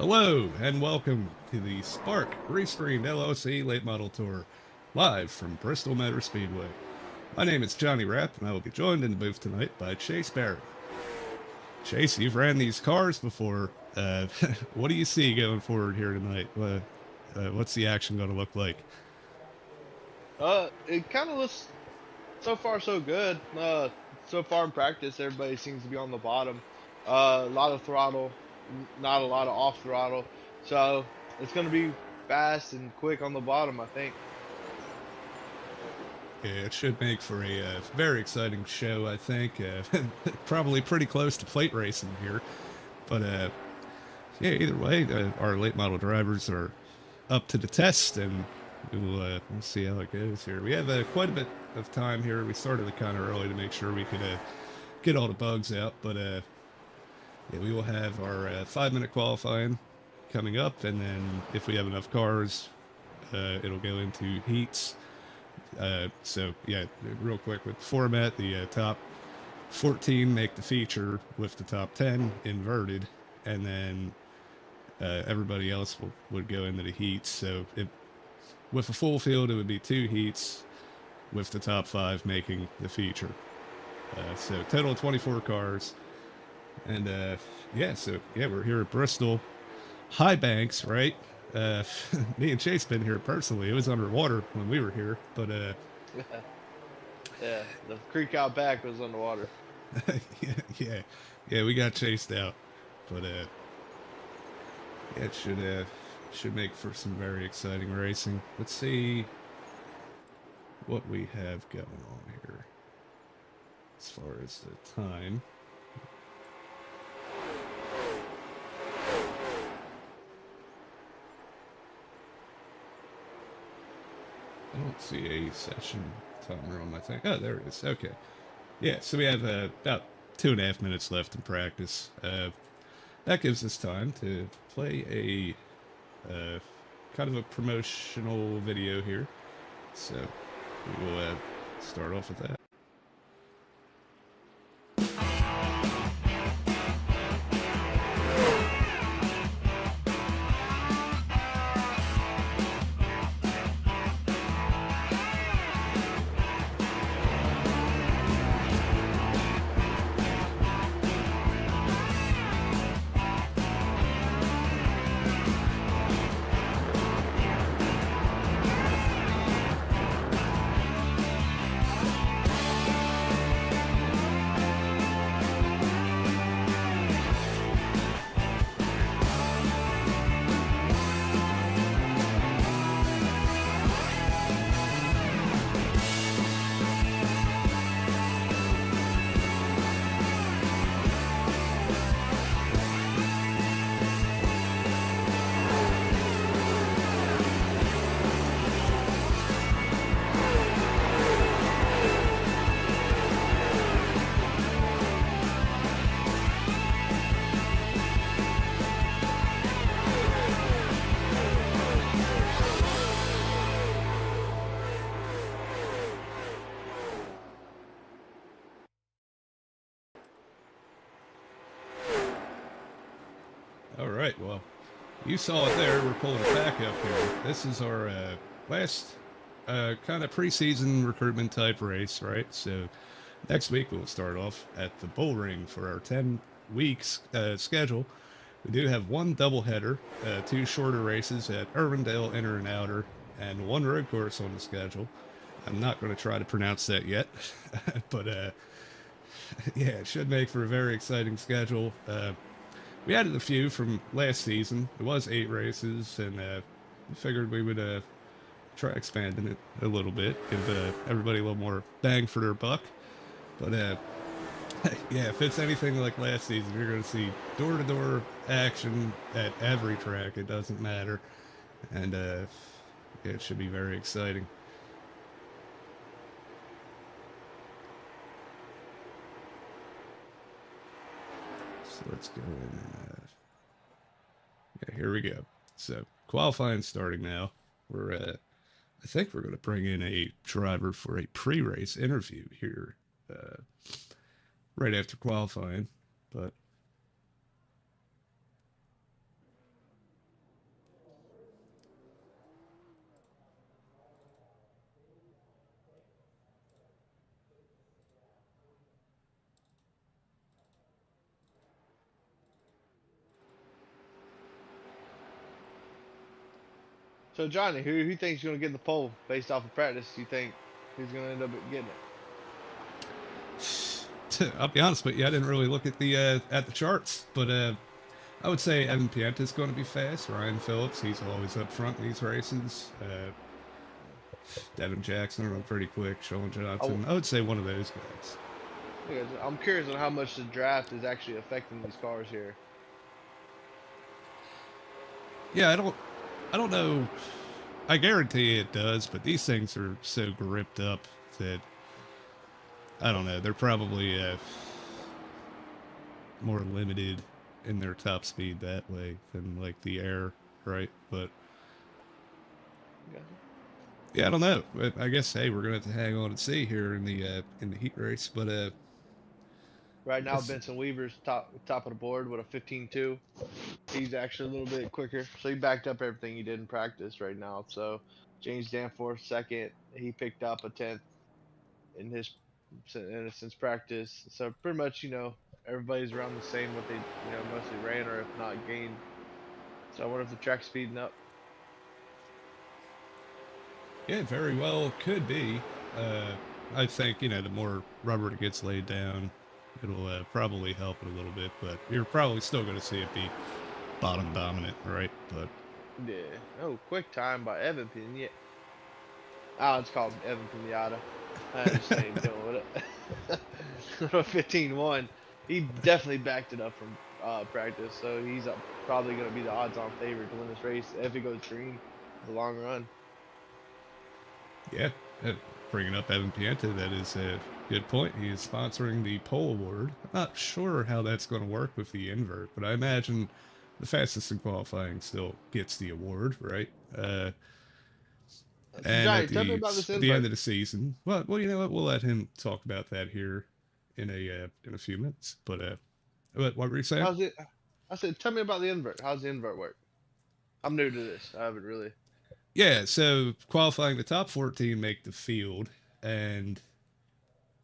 Hello and welcome to the Spark Rescreened LLC Late Model Tour, live from Bristol Motor Speedway. My name is Johnny Rapp, and I will be joined in the booth tonight by Chase Barry. Chase, you've ran these cars before. What do you see going forward here tonight? What's the action going to look like? It kind of looks so far so good. So far in practice, everybody seems to be on the bottom. A lot of throttle, not a lot of off throttle. So it's gonna be fast and quick on the bottom, I think. Yeah, it should make for a very exciting show, I think. Probably pretty close to plate racing here. But yeah, either way, our late model drivers are up to the test, and we'll see how it goes here. We have quite a bit of time here. We started it kind of early to make sure we could get all the bugs out, but yeah, we will have our 5-minute qualifying coming up, and then if we have enough cars, it'll go into heats. So yeah, real quick with the format, the top 14 make the feature with the top 10 inverted, and then everybody else would go into the heats. So with a full field, it would be 2 heats with the top 5 making the feature. So total of 24 cars. And yeah, so yeah, we're here at Bristol. High Banks, right? Me and Chase been here personally. It was underwater when we were here, but Yeah, the creek out back was underwater. yeah, yeah, we got chased out, but yeah, it should make for some very exciting racing. Let's see what we have going on here as far as the time. I don't see a session timer on my thing. Oh, there it is. Okay. Yeah, so we have about 2.5 minutes left in practice. That gives us time to play a kind of a promotional video here. So we will start off with that. All right, well, you saw it there. We're pulling it back up here. This is our last kind of preseason recruitment type race, right? So next week we'll start off at the Bull Ring for our 10 weeks schedule. We do have one doubleheader, 2 shorter races at Irvindale Inner and Outer, and 1 road course on the schedule. I'm not going to try to pronounce that yet, but yeah, it should make for a very exciting schedule. We added a few from last season. It was 8 races, and we figured we would try expanding it a little bit, give everybody a little more bang for their buck. But yeah, if it's anything like last season, you're going to see door-to-door action at every track. It doesn't matter, and yeah, it should be very exciting. So let's go in and yeah, here we go. So qualifying starting now. We're I think we're going to bring in a driver for a pre-race interview here right after qualifying. But So Johnny, who thinks you're gonna get the pole based off of practice? You think who's gonna end up getting it? I'll be honest with you, I didn't really look at the charts, but I would say Evan Pienta's going to be fast. Ryan Phillips, he's always up front in these races. Devin Jackson run pretty quick. Sean I, Johnson, I would say one of those guys. I'm curious on how much the draft is actually affecting these cars here. Yeah, I don't know. I guarantee it does, but these things are so gripped up that I don't know. They're probably more limited in their top speed that way than like the air, right? But Okay. yeah, I don't know. But I guess hey, we're gonna have to hang on and see here in the heat race. But Right I now, guess Benson Weaver's top of the board with a 15.2. He's actually a little bit quicker, so he backed up everything he did in practice right now. So James Danforth second, he picked up a 10th in his since practice. So pretty much, everybody's around the same what they mostly ran or if not gained. So I wonder if the track's speeding up. yeah, very well could be. Uh, I think the more rubber that gets laid down, it'll probably help it a little bit. But you're probably still going to see it be bottom dominant, right? But Yeah. Oh, quick time by Evan Pinata. Oh, it's called Evan Pinata. I understand doing with it. 15-1. He definitely backed it up from practice, so he's probably going to be the odds-on favorite to win this race if it goes green the long run. yeah, uh, bringing up Evan Pienta, that is a good point. He is sponsoring the pole award. I'm not sure how that's going to work with the invert, but I imagine the fastest in qualifying still gets the award, right? So And Johnny, tell me about this at the end invert. of the season, well, you know what? We'll let him talk about that here in a few minutes. But what were you saying? How's it? I said, tell me about the invert. How's the invert work? I'm new to this. I haven't really. Yeah, so qualifying the top 14 make the field, and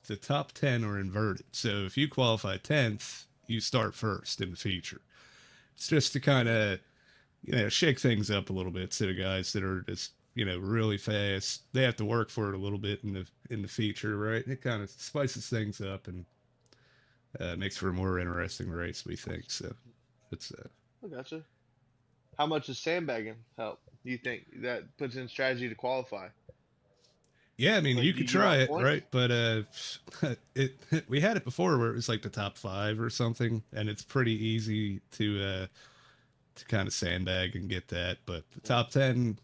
the top 10 are inverted. So if you qualify 10th, you start first in the feature. It's just to kind of, shake things up a little bit. So the guys that are just, really fast, they have to work for it a little bit in the feature, right? It kind of spices things up and makes for a more interesting race, we think. So it's I gotcha. How much does sandbagging help? Do you think that puts in strategy to qualify? yeah, I mean, Like, you do could you give try out it, points? right? But it we had it before where it was like the top 5 or something, and it's pretty easy to kind of sandbag and get that. But the Yeah, top 10,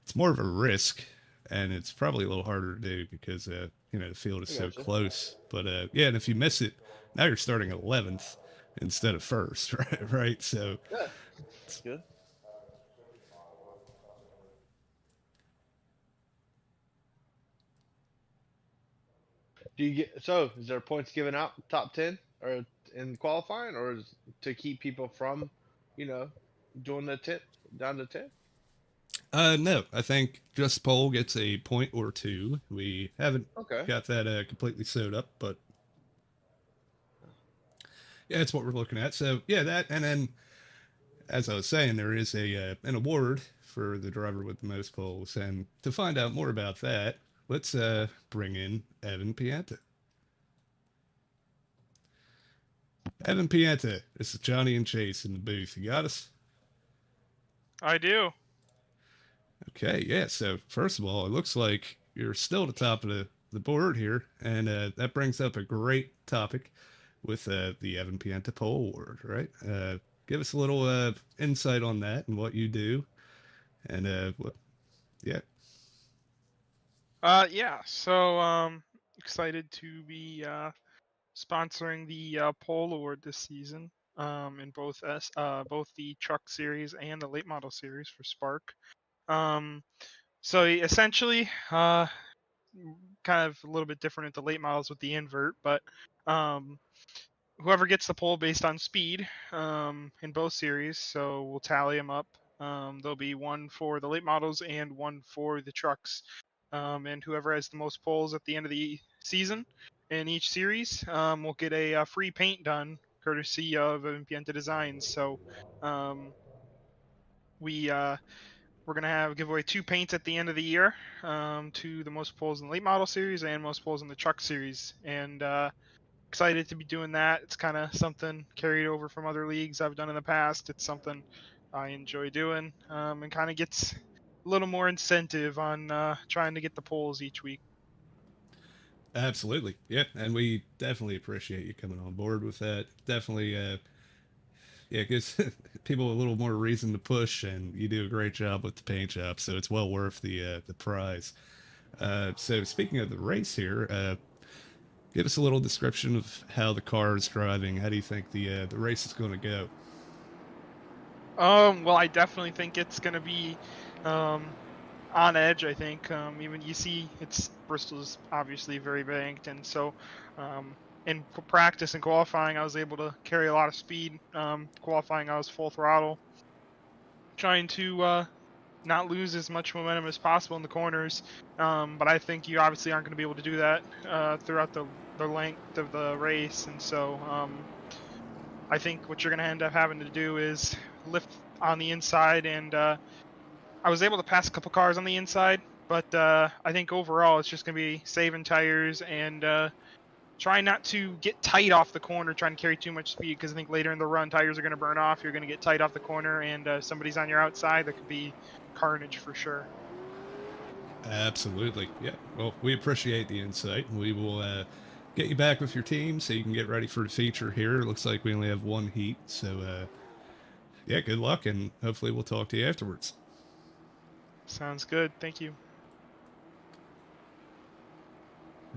it's more of a risk, and it's probably a little harder to do because the field is I so gotcha. close. But yeah, and if you miss it, now you're starting 11th instead of first, right? Right. So Yeah, that's good. Do you get so? Is there points given out top 10 or in qualifying, or is to keep people from, you know, doing the 10 down to 10? no, I think just poll gets a point or two. We haven't Okay. got that completely sewed up, but yeah, that's what we're looking at. So yeah, that, and then as I was saying, there is a an award for the driver with the most poles. And to find out more about that, let's bring in Evan Pienta. Evan Pienta, this is Johnny and Chase in the booth. You got us? I do. Okay, yeah. So first of all, it looks like you're still at the top of the board here, and that brings up a great topic with the Evan Pienta Pole Award, right? Give us a little insight on that and what you do, and yeah. Yeah. So, excited to be sponsoring the pole award this season. In both the truck series and the late model series for Spark. Um, so essentially, kind of a little bit different at the late models with the invert, but um, whoever gets the pole based on speed in both series, so we'll tally them up. There'll be one for the late models and one for the trucks. And whoever has the most poles at the end of the season in each series will get a free paint done, courtesy of Impienta Designs. So um, we we're gonna give away 2 paints at the end of the year, to the most poles in the late model series and most poles in the truck series, and excited to be doing that. It's kind of something carried over from other leagues I've done in the past. It's something I enjoy doing, and kind of gets a little more incentive on trying to get the polls each week. Absolutely. Yeah. And we definitely appreciate you coming on board with that. Definitely, yeah, it gives people a little more reason to push, and you do a great job with the paint job, so it's well worth the prize. So speaking of the race here, give us a little description of how the car is driving. How do you think the race is going to go? Well, I definitely think it's gonna be um, on edge. I think even you see, it's Bristol's obviously very banked, and so in practice and qualifying, I was able to carry a lot of speed. Qualifying, I was full throttle, trying to not lose as much momentum as possible in the corners. But I think you obviously aren't going to be able to do that throughout the length of the race, and so I think what you're going to end up having to do is lift on the inside, and I was able to pass a couple cars on the inside, but I think overall it's just going to be saving tires and trying not to get tight off the corner, trying to carry too much speed, because I think later in the run tires are going to burn off. You're going to get tight off the corner, and somebody's on your outside. That could be carnage for sure. Absolutely. Yeah. Well, we appreciate the insight. We will get you back with your team so you can get ready for the feature here. It looks like we only have one heat. So, yeah, good luck, and hopefully we'll talk to you afterwards. Sounds good. Thank you.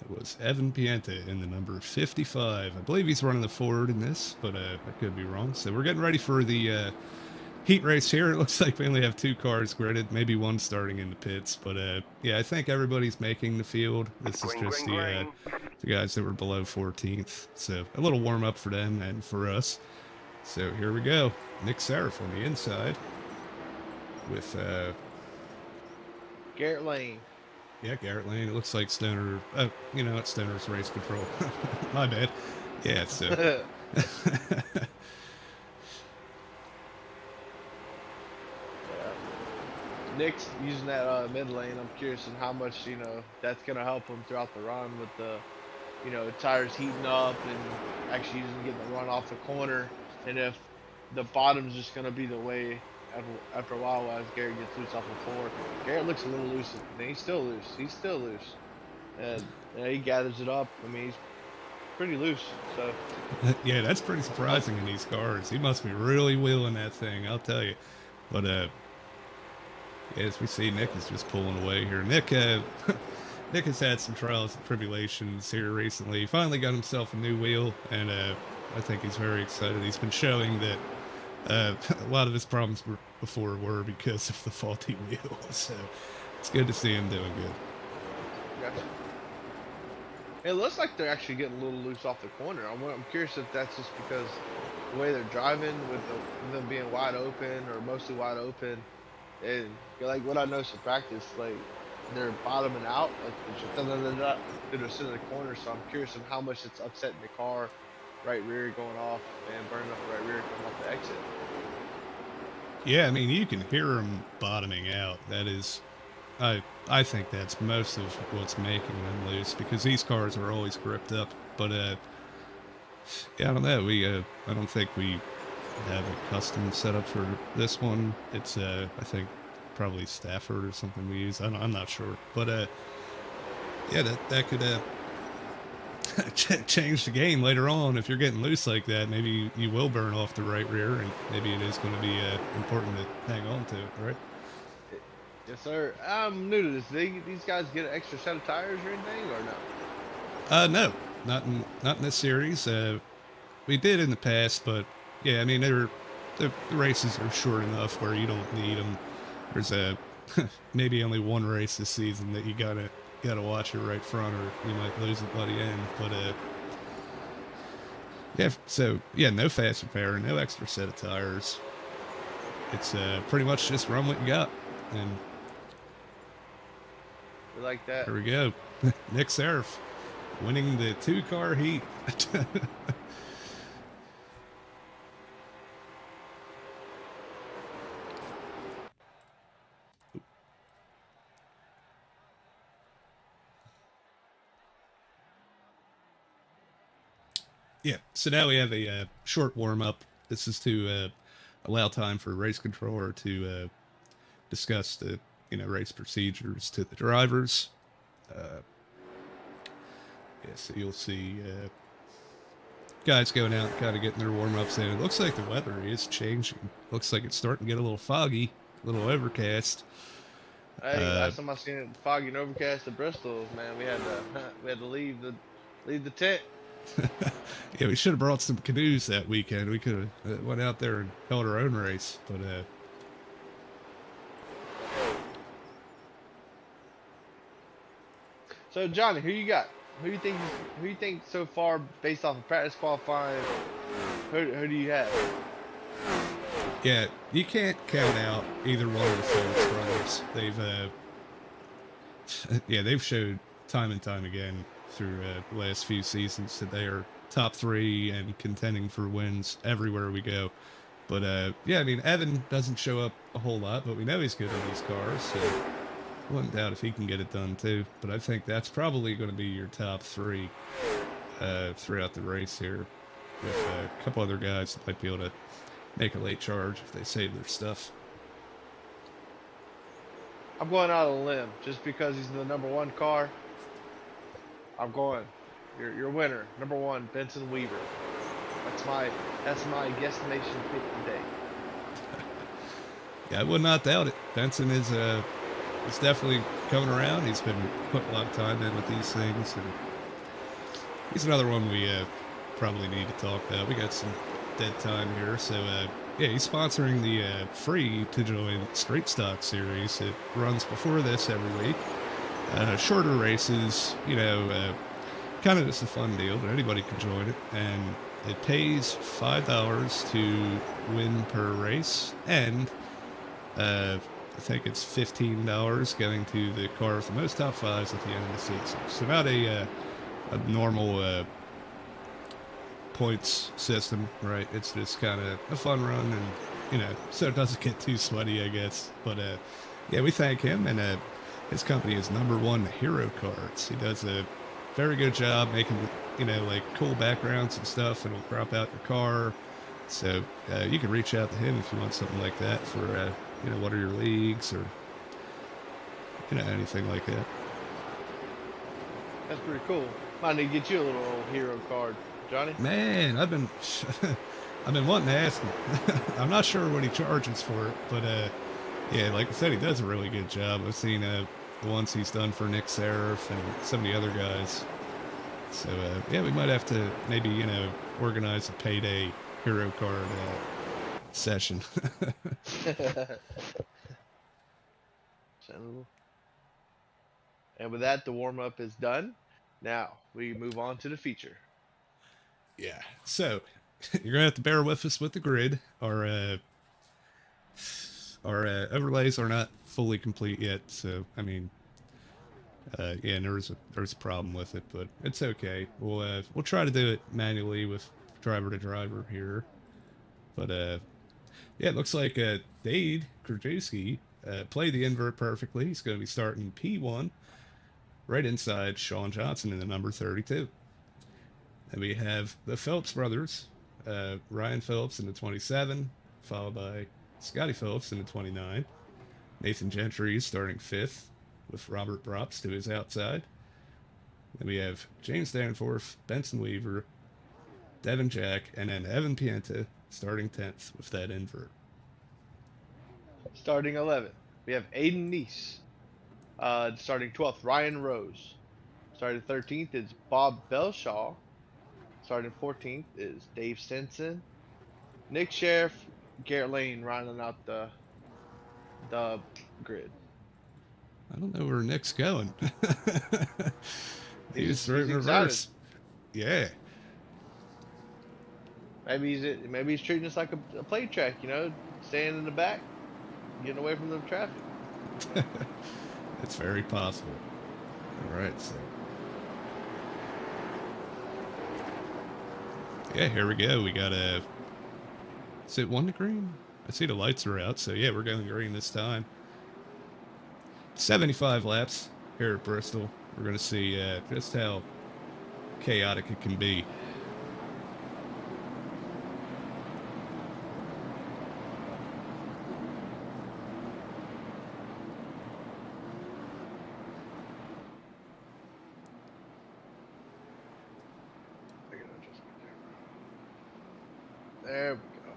It was Evan Pienta in the number 55. I believe he's running the Ford in this, but I could be wrong. So we're getting ready for the heat race here. It looks like we only have 2 cars gridded, maybe one starting in the pits. But yeah, I think everybody's making the field. This is just the guys that were below 14th. So a little warm up for them and for us. So here we go. Nick Seraph on the inside with Garrett Lane. yeah, Garrett Lane. It looks like Stoner. You know, it's Stoner's race control. My bad. Yeah, so. Nick's using that mid lane. I'm curious on how much that's gonna help him throughout the run with the tires heating up and actually getting the run off the corner, and if the bottom's just gonna be the way after a while as Garrett gets loose off the floor. Garrett looks a little loose, and he's still loose. He's still loose, and he gathers it up. I mean, he's pretty loose. So Yeah, that's pretty surprising in these cars. He must be really wheeling that thing, I'll tell you. But as we see, Nick is just pulling away here. Nick Nick has had some trials and tribulations here recently. He finally got himself a new wheel, and I think he's very excited. He's been showing that a lot of his problems before were because of the faulty wheel. So it's good to see him doing good. gotcha. It looks like they're actually getting a little loose off the corner. I'm curious if that's just because the way they're driving with them being wide open or mostly wide open, and like what I know from practice, like they're bottoming out, like they're just in the corner. So I'm curious of how much it's upsetting the car, right rear going off and burning up the right rear coming off the exit. Yeah, I mean, you can hear them bottoming out. That is, I think that's most of what's making them loose, because these cars are always gripped up. But yeah, I don't know. I don't think we have a custom setup for this one. It's I think probably Stafford or something we use. I'm not sure. But yeah, that could change the game later on. If you're getting loose like that, maybe you will burn off the right rear, and maybe it is going to be important to hang on to it, right? Yes, sir. I'm new to this. These guys get an extra set of tires or anything, or no? No, not in this series. We did in the past, but yeah, I mean, the races are short enough where you don't need them. There's maybe only one race this season that you gotta watch your right front, or you might lose it by the end. But yeah, so yeah, no fast repair, no extra set of tires. It's pretty much just run what you got, and We like that. here we go. Nick Seraph winning the 2-car heat. Yeah. So now we have a short warm up. This is to allow time for race controller to discuss the race procedures to the drivers. Uh, yeah. So you'll see guys going out, kind of getting their warm ups in. It looks like the weather is changing. Looks like it's starting to get a little foggy, a little overcast. Hey, last time I seen it foggy and overcast at Bristol, man, we had to we had to leave the tent. Yeah, we should have brought some canoes that weekend. We could have went out there and held our own race, but So Johnny, who you got? Who you think so far based off of practice qualifying? Who do you have? yeah, you can't count out either one of the Phillips brothers. They've showed time and time again through the last few seasons that they are top three and contending for wins everywhere we go. But yeah, I mean, Evan doesn't show up a whole lot, but we know he's good on these cars, so I wouldn't doubt if he can get it done too. But I think that's probably going to be your top three throughout the race here, with a couple other guys that might be able to make a late charge if they save their stuff. I'm going out on a limb just because he's the #1 car. I'm going. Your winner, #1, Benson Weaver. That's my guesstimation pick today. Yeah, I would not doubt it. Benson is he's definitely coming around. He's been putting a lot of time in with these things, and he's another one we probably need to talk about. We got some dead time here, so yeah, he's sponsoring the free to join Straight Stock series. It runs before this every week. Shorter races, kind of just a fun deal, but anybody can join it, and it pays $5 to win per race, and I think it's $15 going to the car with the most top fives at the end of the season. So not a normal points system, right? It's just kind of a fun run, and so it doesn't get too sweaty, I guess. But yeah, we thank him, and his company is #1 Hero Cards. He does a very good job making like cool backgrounds and stuff, and he'll crop out your car. So you can reach out to him if you want something like that for what are your leagues or anything like that. That's pretty cool. Might need to get you a little old hero card, Johnny. Man, I've been wanting to ask him. I'm not sure what he charges for it, but yeah, like I said, he does a really good job. I've seen the ones he's done for Nick Serif and some of the other guys. So yeah, we might have to maybe organize a payday hero card session. And with that, the warm up is done. Now we move on to the feature. Yeah. So you're gonna have to bear with us with the grid. Our overlays are not fully complete yet, so I mean, yeah, and there's a problem with it, but it's okay. We'll try to do it manually with driver to driver here. But yeah, it looks like Dade Krajewski played the invert perfectly. He's going to be starting P1 right inside Sean Johnson in the number 32. And we have the Phelps brothers, Ryan Phillips in the 27, followed by Scotty Phillips in the 29. Nathan Gentry starting 5th with Robert Brops to his outside. Then we have James Danforth, Benson Weaver, Devin Jack, and then Evan Pienta starting 10th with that invert. Starting 11th, we have Aiden Neese. Starting 12th, Ryan Rose. Starting 13th is Bob Belshaw. Starting 14th is Dave Stinson. Nick Sheriff, Garrett Lane rounding out the grid. I don't know where Nick's going. He's right in excited. reverse. Yeah. Maybe he's treating us like a play track, staying in the back, getting away from the traffic. It's very possible. All right, so yeah, here we go. We got a. Is it 1 to green? I see the lights are out, so yeah, we're going green this time. 75 laps here at Bristol. We're going to see just how chaotic it can be. There we go.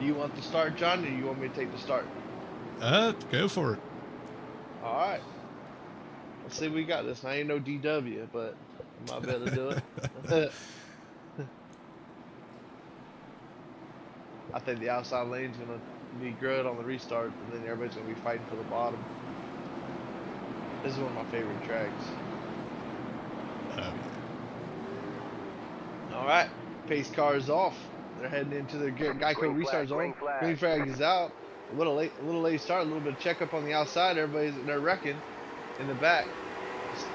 Do you want the start, John, or you want me to take the start? Go for it. All right. Let's see, we got this. I ain't no DW, but I might be able to do it. I think the outside lane's gonna be good on the restart, and then everybody's gonna be fighting for the bottom. This is one of my favorite tracks. All right, pace car is off. They're heading into the Geico restart zone. Green flag is out. A little late start. A little bit of checkup on the outside. They're wrecking in the back.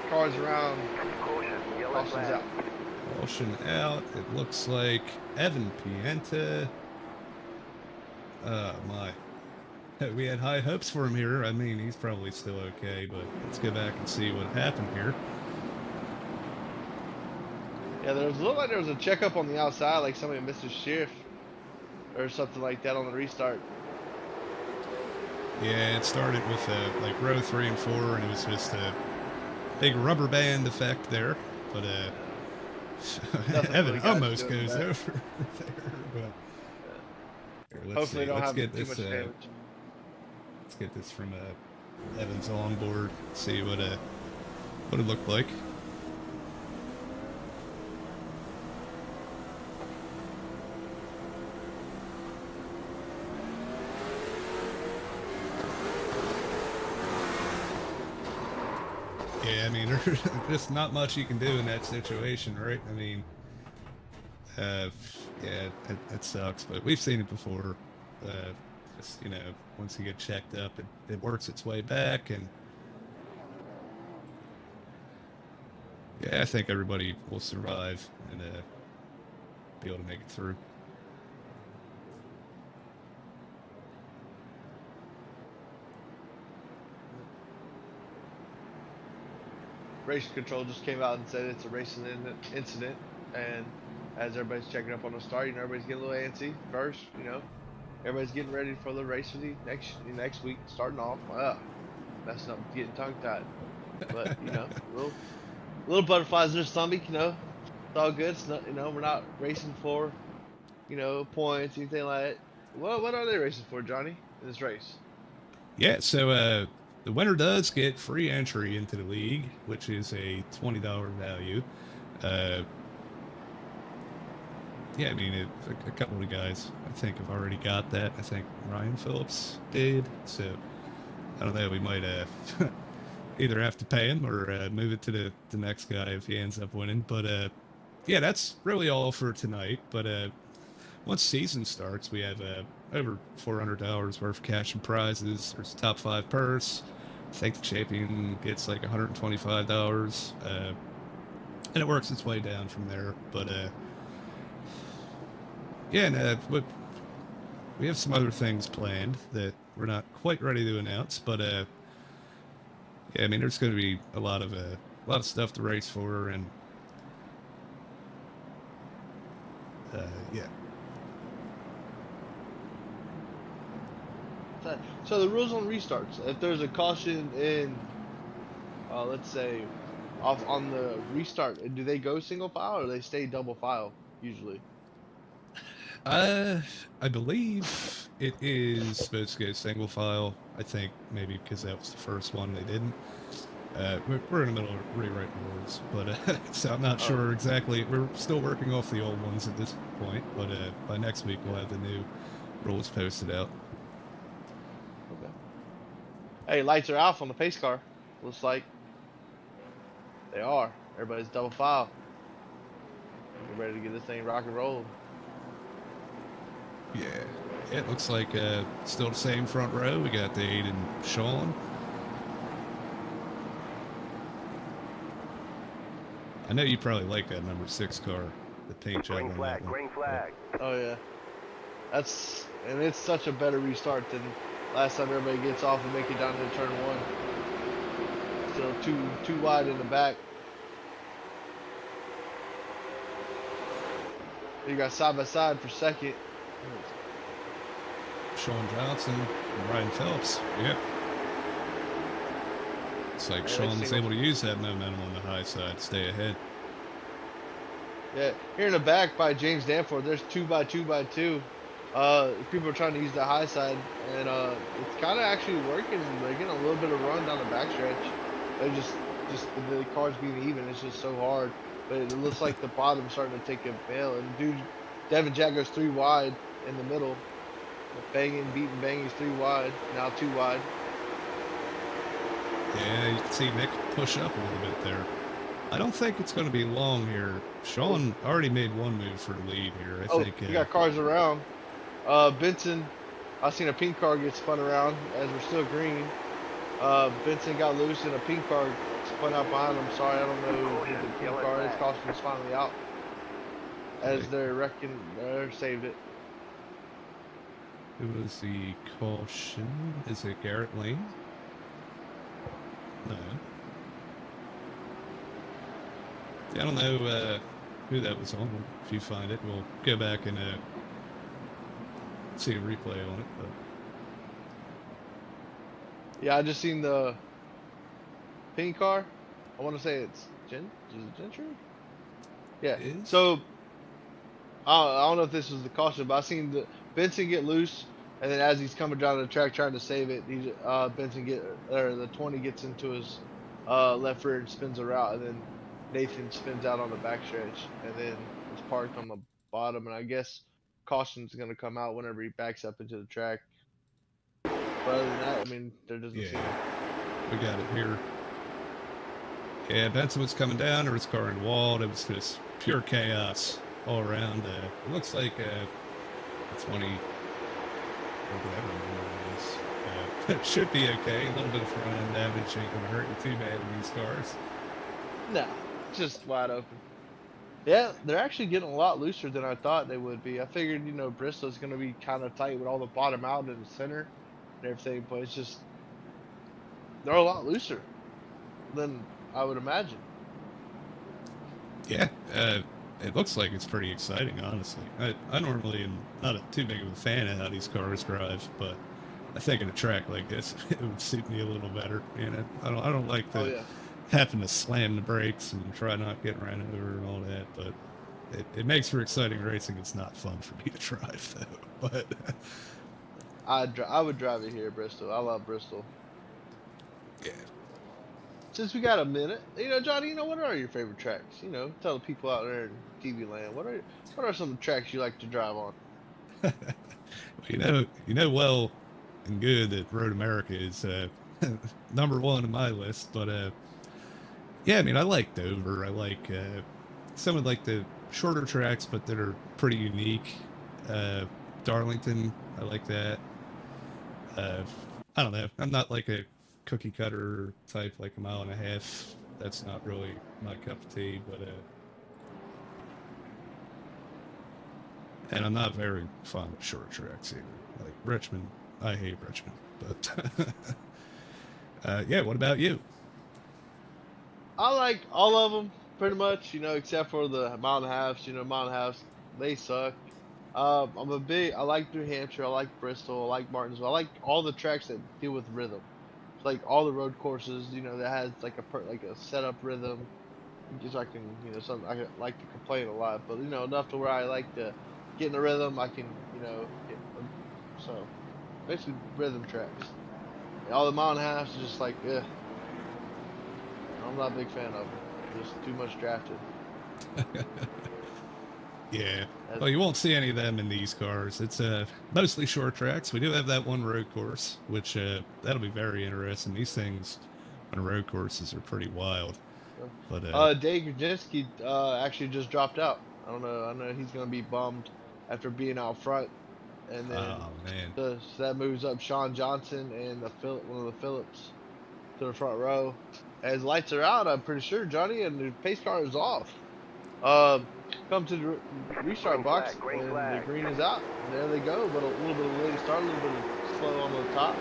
Cars around. Caution's out. Caution out. It looks like Evan Pienta. My. We had high hopes for him here. I mean, he's probably still okay, but let's go back and see what happened here. Yeah, there looked like there was a checkup on the outside, like somebody missed a shift or something like that on the restart. Yeah, it started with like row 3 and 4, and it was just a big rubber band effect there. But Evan really almost good goes back. over there. But here, let's Hopefully, see. they don't Let's have get too this. much damage. Let's get this from Evan's onboard. See what it looked like. Yeah, I mean, there's just not much you can do in that situation, right? I mean, yeah, it sucks, but we've seen it before. Just, you know, once you get checked up, it works its way back, and yeah, I think everybody will survive and be able to make it through. Race control just came out and said it's a racing incident, and as everybody's checking up on the start, you know, everybody's getting a little antsy first, you know, everybody's getting ready for the race for the next week, starting off. Messing up, getting tongue tied, but you know, little butterflies in their stomach, you know, it's all good. It's not, you know, we're not racing for, you know, points, anything like that. What are they racing for, Johnny, in this race? Yeah, so the winner does get free entry into the league, which is a $20 value. Yeah, I mean, a couple of guys, I think, have already got that. I think Ryan Phillips did. So, I don't know, we might either have to pay him or move it to the next guy if he ends up winning. But, yeah, that's really all for tonight. But once season starts, we have over $400 worth of cash and prizes. There's a top 5 purse. I think the champion gets like $125. And it works its way down from there. But, yeah, and we have some other things planned that we're not quite ready to announce, but yeah, I mean, there's going to be a lot of stuff to race for, and yeah. So the rules on restarts: if there's a caution in, let's say, off on the restart, do they go single file or do they stay double file usually? I believe it is supposed to go single file. I think maybe because that was the first one they didn't. We're in the middle of rewriting rules, but so I'm not sure exactly. We're still working off the old ones at this point, but by next week we'll have the new rules posted out. Okay. Hey, lights are off on the pace car. Looks like they are. Everybody's double file. Get ready to get this thing rock and roll. Yeah, it looks like still the same front row. We got Dade and Sean. I know you probably like that number 6 car, the paint job on that one. Green flag. Oh yeah, and it's such a better restart than last time. Everybody gets off and make it down to turn 1. Still too wide in the back. You got side by side for second. Sean Johnson and Ryan Phelps. Yep. Looks like And Sean was single- able to use that momentum on the high side, stay ahead. Yeah, here in the back by James Danforth, there's 2x2x2. People are trying to use the high side, and it's kind of actually working. They're getting a little bit of run down the backstretch. They're just the cars being even. It's just so hard. But it looks like the bottom's starting to take a bail. And dude, Devin Jack goes 3 wide in the middle. Banging, beating, banging, 3 wide. Now 2 wide. Yeah, you can see Nick push up a little bit there. I don't think it's going to be long here. Sean already made one move for the lead here. I think. We got cars around. Benson, I seen a pink car get spun around as we're still green. Benson got loose and a pink car spun out behind him. Sorry, I don't know who the pink car is. Caution's finally out. As they're saved it. Who was the caution? Is it Garrett Lane? No. Yeah, I don't know who that was on. If you find it, we'll go back and see a replay on it. But Yeah, I just seen the pink car. I want to say it's is it Gentry? Yeah. it is? So I don't know if this was the caution, but I seen the Benson get loose, and then as he's coming down the track trying to save it, the 20 gets into his left rear and spins a route, and then Nathan spins out on the backstretch, and then it's parked on the bottom, and I guess caution's gonna come out whenever he backs up into the track. But other than that, I mean, there doesn't seem. We got it here. Yeah, Benson was coming down, or his car in walled. It was just pure chaos all around. It looks like 20, or whatever it is. It should be okay. A little bit of front end damage ain't gonna hurt you too bad in these cars. No, just wide open. Yeah, they're actually getting a lot looser than I thought they would be. I figured, Bristol's going to be kind of tight with all the bottom out in the center and everything, but it's just, they're a lot looser than I would imagine. Yeah, it looks like it's pretty exciting, honestly. I normally am not too big of a fan of how these cars drive, but I think in a track like this, it would suit me a little better. I don't like the having to slam the brakes and try not getting ran over and all that, but it makes for exciting racing. It's not fun for me to drive though, but I would drive it here, Bristol. I love Bristol. Yeah. Since we got a minute, Johnny, what are your favorite tracks? Tell the people out there in TV land, what are some tracks you like to drive on? well and good that Road America is number one on my list, but yeah, I mean, I like Dover. I like some of the shorter tracks, but that are pretty unique. Darlington, I like that. I don't know. I'm not like a cookie cutter type, like a mile and a half. That's not really my cup of tea, but and I'm not very fond of short tracks either. Like Richmond, I hate Richmond, but yeah, what about you? I like all of them pretty much, except for the mile and a halves. Mile and a halves, they suck. I like New Hampshire, I like Bristol, I like Martinsville. I like all the tracks that deal with rhythm. It's like all the road courses, that has like a setup rhythm. Just I can, something I like to complain a lot, but enough to where I like to get in the rhythm. I can, so basically rhythm tracks. All the mile and a halves is just like, ugh. I'm not a big fan of them. Just too much drafted. Yeah. Well, you won't see any of them in these cars. It's mostly short tracks. We do have that one road course, which that'll be very interesting. These things on road courses are pretty wild. But Dave Grzynski actually just dropped out. I don't know. I know he's gonna be bummed after being out front, and then so that moves up Sean Johnson and one of the Phillips to the front row. As lights are out, I'm pretty sure, Johnny, and the pace car is off. Come to the restart box, and the green is out. And there they go, but a little bit of a late start, a little bit of slow on the top,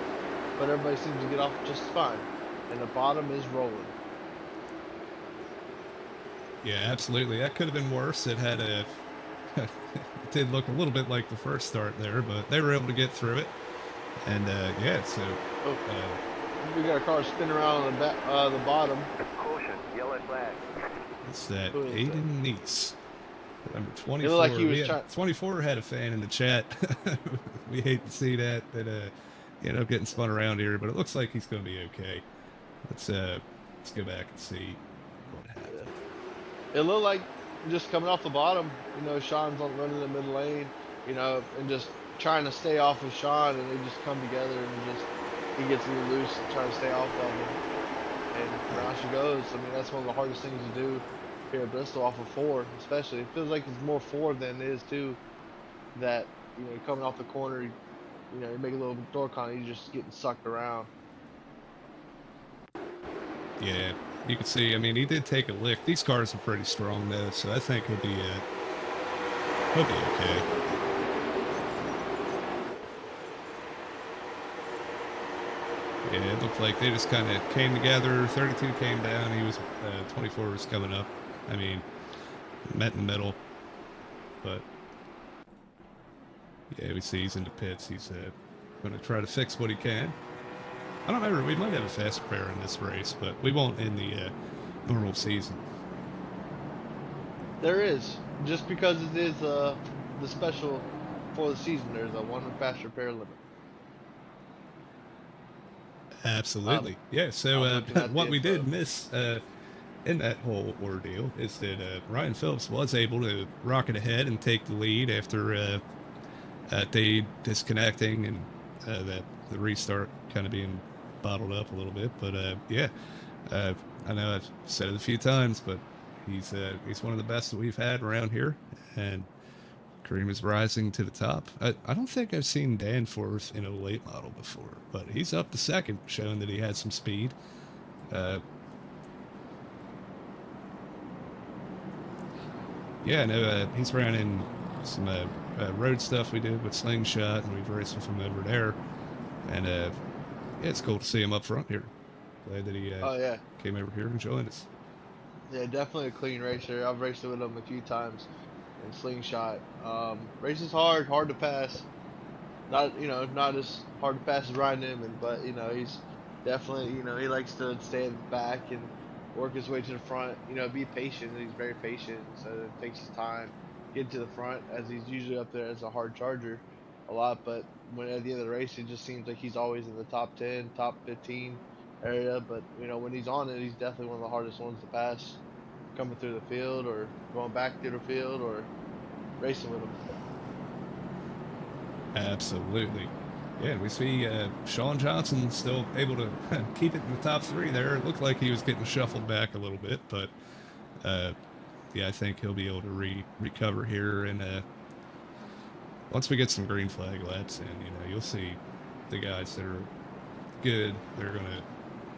but everybody seems to get off just fine. And the bottom is rolling. Yeah, absolutely. That could have been worse. It had it did look a little bit like the first start there, but they were able to get through it. And yeah, so We got a car spinning around on the back, the bottom. Caution, yellow flag. It's that Who is that? Aiden Neese. Number It 24. looked like he was We had, trying. 24 had a fan in the chat. We hate to see that you know, getting spun around here, but it looks like he's going to be okay. Let's go back and see what happened. It looked like just coming off the bottom. You know, Sean's on running the middle lane. You know, and just trying to stay off of Sean, and they just come together, and just he gets a little loose and trying to stay off of him. And around she goes. I mean, that's one of the hardest things to do here at Bristol off of 4, especially. It feels like it's more 4 than it is 2. That, you know, coming off the corner, you know, you make a little door con, you're just getting sucked around. Yeah, you can see, I mean, he did take a lick. These cars are pretty strong, though, so I think he'll be okay. Yeah, it looked like they just kind of came together. 32 came down. He was 24 was coming up. I mean, met in the middle. But yeah, we see he's in the pits. He's going to try to fix what he can. I don't know. We might have a faster pair in this race, but we won't in the normal season. There is, just because it is the special for the season. There's a 1 faster pair limit. Absolutely. Yeah, so I'm looking at what the we did info. miss in that whole ordeal is that Ryan Phillips was able to rocket ahead and take the lead after they disconnecting and that the restart kind of being bottled up a little bit. But yeah, I know I've said it a few times, but he's one of the best that we've had around here, and Kareem is rising to the top. I don't think I've seen Danforth in a late model before, but he's up to second, showing that he had some speed. Yeah, I know he's running some road stuff we did with Slingshot, and we've raced with him over there. And yeah, it's cool to see him up front here. Glad that he Oh yeah, came over here and joined us. yeah, definitely a clean racer. I've raced with him a few times in Slingshot. Races hard to pass. Not, you know, not as hard to pass as Ryan Newman, but, you know, he's definitely, you know, he likes to stay in the back and work his way to the front. You know, be patient. He's very patient, so it takes his time get to the front, as he's usually up there as a hard charger a lot. But when at the end of the race, it just seems like he's always in the top 10, top 15 area. But, you know, when he's on it, he's definitely one of the hardest ones to pass, coming through the field or going back through the field or racing with him. Absolutely. Yeah, and we see Sean Johnson still able to keep it in the top 3 there. It looked like he was getting shuffled back a little bit, but yeah, I think he'll be able to recover here. And once we get some green flag laps in, you know, you'll see the guys that are good, they're going to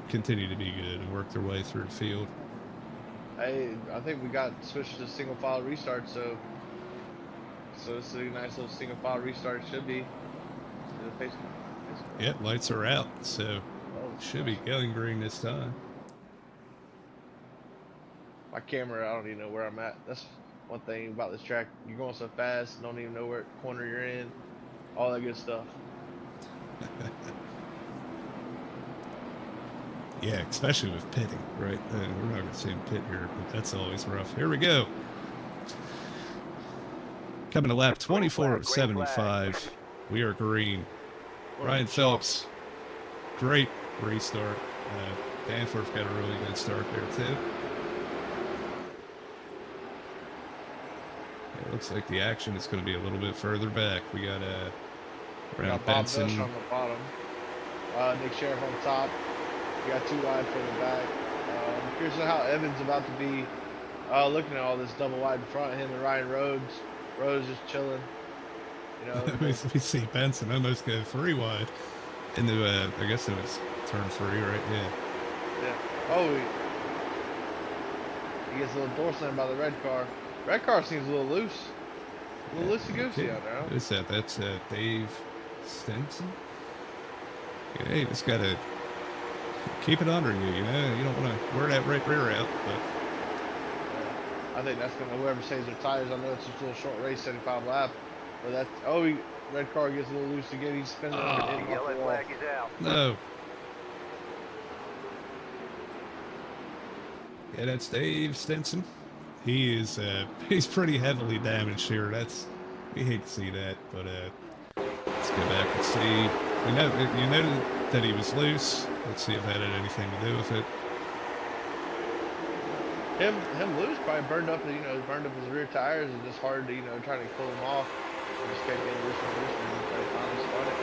continue to be good and work their way through the field. I think we got switched to single file restart, so it's a nice little single file restart. Should be. Yep, lights are out, so should be going green this time. My camera, I don't even know where I'm at. That's one thing about this track. You're going so fast, don't even know what corner you're in. All that good stuff. Yeah, especially with pitting, right? We're not going to see him pit here, but that's always rough. Here we go. Coming to lap 24 of 75. We are green. Ryan Phillips, great restart. Danforth got a really good start there, too. It looks like the action is going to be a little bit further back. We got around Benson. Bob Bush on the bottom. Nick Sheriff on top. We got 2 wide for the back. I'm curious how Evan's about to be looking at all this double wide in front of him and Ryan Rhodes. Rhodes just chilling. You know, we see Benson almost go 3 wide into I guess it was turn 3, right? Yeah. Yeah. Oh, he gets a little door slammed by the red car. Red car seems a little loose. A little loosey-goosey out there. Who is that? That's Dave Stenson? Yeah, you just got to keep it under you, you know? You don't want to wear that right rear out, but... I think that's going to, whoever saves their tires, I know it's just a little short race, 75 lap. But that's, red car gets a little loose again. He's spinning around and hitting off the wall. Flag is out. No. Yeah, that's Dave Stinson. He is he's pretty heavily damaged here. We hate to see that, but let's go back and see. You know that he was loose. Let's see if that had anything to do with it. Him loose probably burned up his rear tires. It's just hard to try to pull him off. You just kept getting loose and try to finally spot it.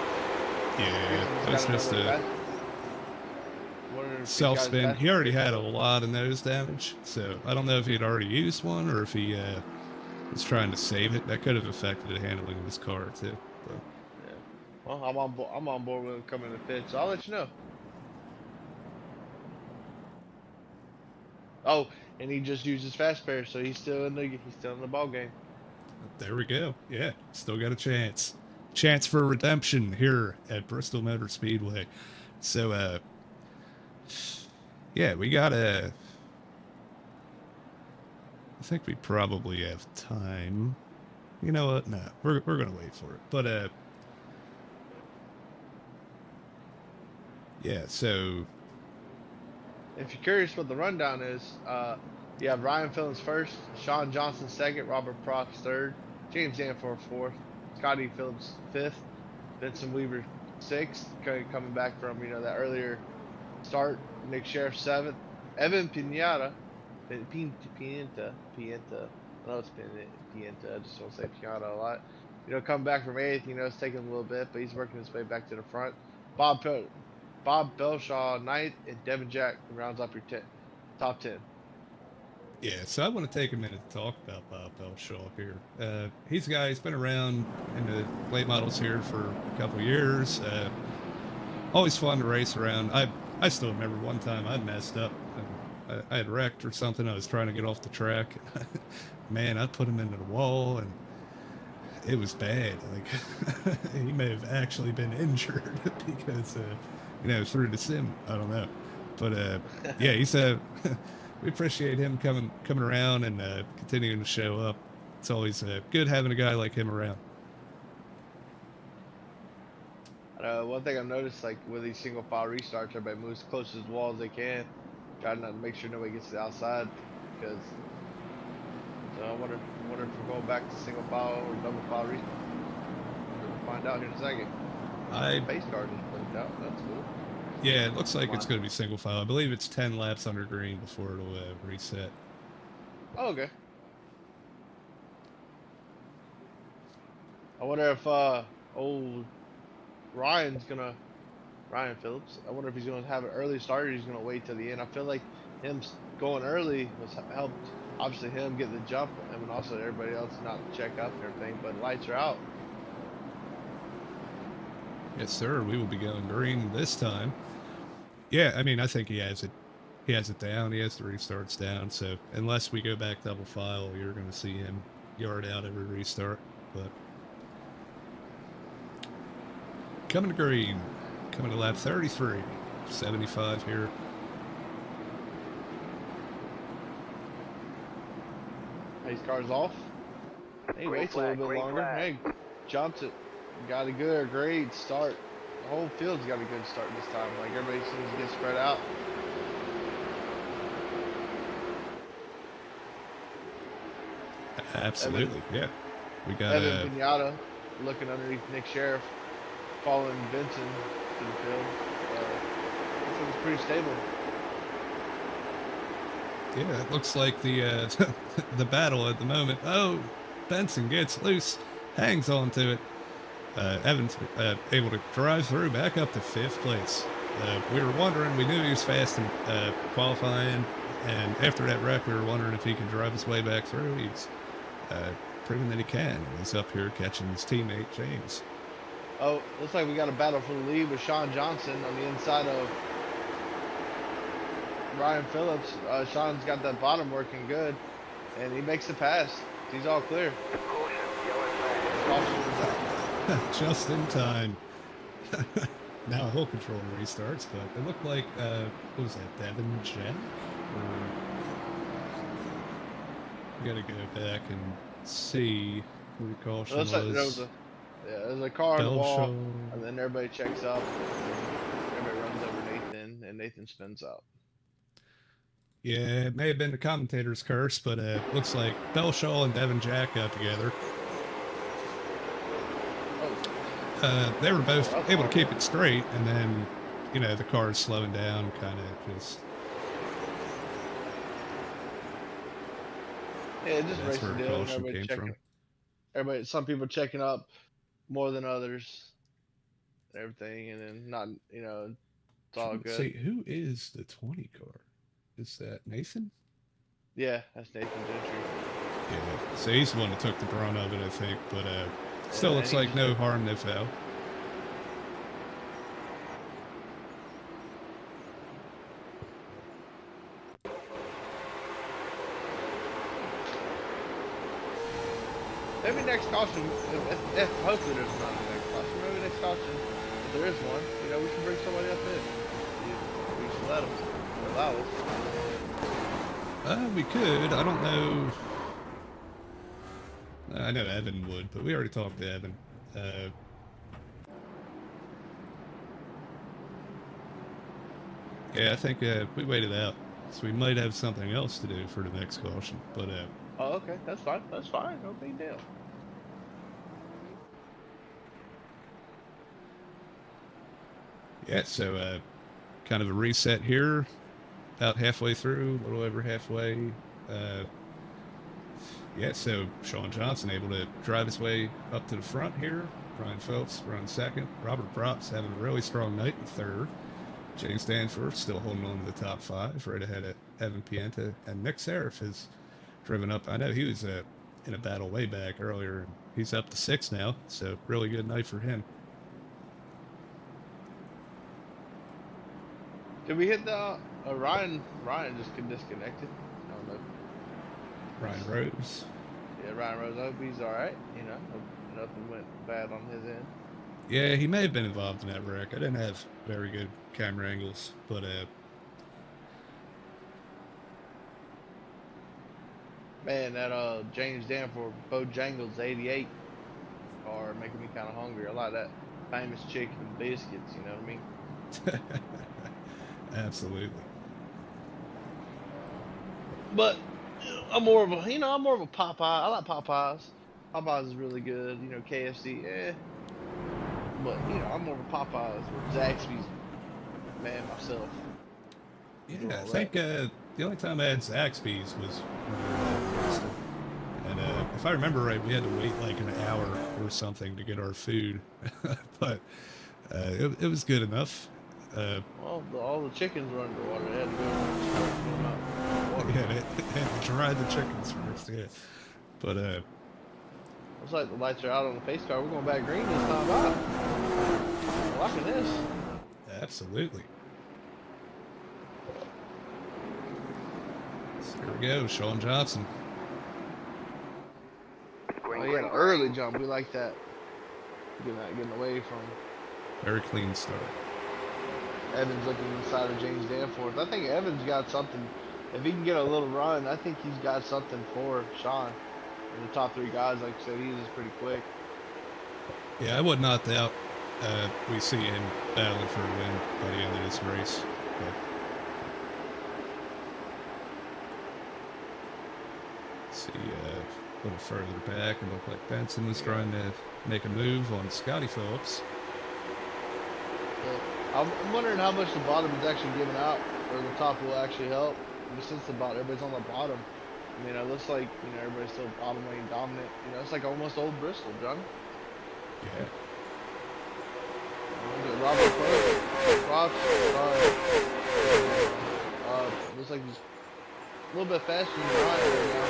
Yeah, that's just a self spin. He already had a lot of nose damage, so I don't know if he'd already used one or if he was trying to save it. That could have affected the handling of his car too. But. Yeah. Well, I'm on board with him coming to fit, so I'll let you know. Oh, and he just used his fast pair, so he's still in the ball game. There we go. Yeah, still got a chance. Chance for redemption here at Bristol Motor Speedway. So, yeah, we got I think we probably have time. You know what? No, we're gonna wait for it. But yeah. So, if you're curious what the rundown is, you have Ryan Phillips first, Sean Johnson second, Robert Prox third, James Danforth fourth, Scotty Phillips fifth, Vincent Weaver sixth, coming back from that earlier start, Nick Sheriff seventh, Evan Pienta, I know it's Pienta, I just want to say Pianta a lot. Coming back from eighth, it's taking a little bit, but he's working his way back to the front. Bob Belshaw ninth, and Devin Jack rounds up your top 10. yeah, so I want to take a minute to talk about Bob Belshaw here. He's a guy who's been around in the late models here for a couple of years. Always fun to race around. I still remember one time I messed up. I had wrecked or something. I was trying to get off the track. Man, I put him into the wall, and it was bad. Like he may have actually been injured because through the sim. I don't know, but yeah, he's we appreciate him coming around and continuing to show up. It's always good having a guy like him around. One thing I've noticed, like with these single file restarts, everybody moves as close to the wall as they can, trying not to make sure nobody gets to the outside. Because so I wonder if we're going back to single file or double file restart. We'll find out here in a second. Base card is put out. That's cool. Yeah, it looks like it's going to be single file. I believe it's 10 laps under green before it'll reset. Oh, okay. I wonder if old Ryan Phillips, I wonder if he's gonna have an early start or he's gonna wait till the end. I feel like him going early was helped, obviously him get the jump and also everybody else not check up and everything, but lights are out. Yes, sir. We will be going green this time. Yeah, I mean, I think he has it down. He has the restarts down. So unless we go back double file, you're going to see him yard out every restart. But coming to green, coming to lap 33, 75 here. His car's off. He waits a little bit longer. Hey, jumps it. Got a good, great start. The whole field's got a good start this time. Like everybody seems to get spread out. Absolutely, yeah. We got Evan Pinata looking underneath Nick Sheriff, following Benson to the field. I think it's pretty stable. Yeah, it looks like the the battle at the moment. Oh, Benson gets loose, hangs on to it. Evans able to drive through back up to 5th place. We were wondering, we knew he was fast in qualifying, and after that wreck, we were wondering if he could drive his way back through. He's proving that he can. He's up here catching his teammate, James. Oh, looks like we got a battle for the lead with Sean Johnson on the inside of Ryan Phillips. Sean's got that bottom working good, and he makes the pass. He's all clear. Caution is out. Just in time. Now whole control restarts, but it looked like, what was that, Devin Jack? We gotta go back and see who the caution was. There's a car on the wall, and then everybody checks up. Everybody runs over Nathan, and Nathan spins out. Yeah, it may have been the commentator's curse, but looks like Belshaw and Devin Jack got together. They were both That's able to hard. keep it straight, and then, you know, the car's slowing down, kind of just. Yeah, just That's racing where deal. caution came from. Some people checking up more than others, and everything, and then not, it's all Trying to good. see who is the 20 car. Is that Nathan? Yeah, that's Nathan Gentry. Yeah. So he's the one that took the brunt of it, I think. But still And looks he like just no took- harm, no foul. Maybe next caution, if hopefully there's not a next caution, maybe next caution, if there is one, we can bring somebody up in. We should let them, allow us. We could. I don't know. I know Evan would, but we already talked to Evan. Yeah, I think we waited out. So we might have something else to do for the next caution. But Oh, okay, that's fine, no big deal. yeah, so kind of a reset here. About halfway through, a little over halfway. Yeah, so Sean Johnson able to drive his way up to the front here. Brian Phelps runs second. Robert Props having a really strong night in third. James Danforth still holding on to the top five, right ahead of Evan Pienta. And Nick Seraph has driven up. I know he was in a battle way back earlier. He's up to six now, so really good night for him. Did we hit the Ryan? Ryan just disconnected. I don't know. Ryan Rose. Yeah, Ryan Rose. I hope he's all right. Hope nothing went bad on his end. Yeah, he may have been involved in that wreck. I didn't have very good camera angles, but Man, that James Danforth Bojangles 88 are making me kind of hungry. I like that famous chicken and biscuits. You know what I mean? absolutely. But I'm more of a Popeye. I like Popeyes. Popeyes is really good. KFC, But I'm more of a Popeyes or Zaxby's man myself. Yeah, I think the only time I had Zaxby's was and if I remember right, we had to wait like an hour or something to get our food, but it was good enough. Well, all the chickens were underwater. They had to go Yeah, they had to dry the chickens first. Yeah, but looks like the lights are out on the pace car. We're going back green this time out. I'm liking this. absolutely. So here we go, Sean Johnson. Oh, he had an early jump. We like that. Getting away from Very clean start. Evans looking inside of James Danforth. I think Evans got something. If he can get a little run, I think he's got something for Sean. And the top three guys, like I said, he's just pretty quick. Yeah, I would not doubt we see him battling for a win by the end of this race. But let's see, a little further back, it looked like Benson was trying to make a move on Scotty Phillips. I'm wondering how much the bottom is actually giving out, or the top will actually help. But since everybody's on the bottom, it looks like everybody's still bottom lane dominant. It's like almost old Bristol, John. Yeah. Robert Props, looks like he's a little bit faster than Ryan right now.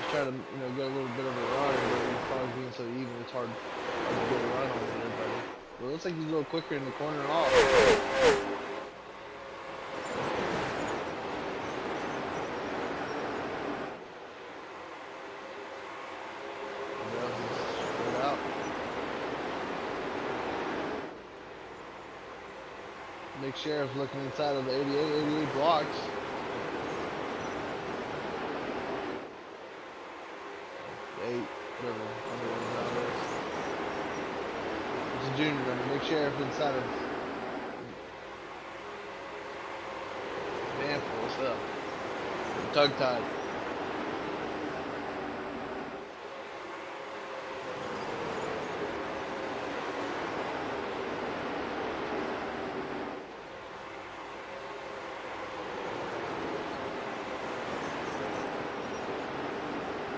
He's trying to get a little bit of a run, but he's probably being so even, it's hard to get a run on everybody. But it looks like he's a little quicker in the corner and off. Nick Sheriff's looking inside of the 88 blocks. Eight, whatever. It's a junior runner. Nick Sheriff inside of Danforth. What's up? Tongue tied.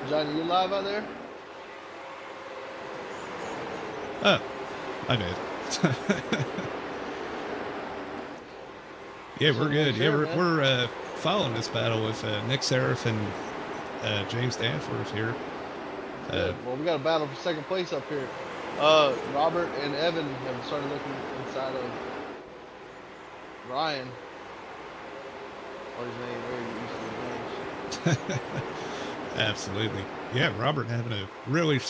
Johnny, you live out there? Oh, I did. Yeah, we're good. Yeah, we're following this battle with Nick Seraph and James Danforth here. Good. Well, we got a battle for second place up here. Robert and Evan have started looking inside of Ryan. Or his name, where he used to be named. Absolutely. Yeah, Robert having a really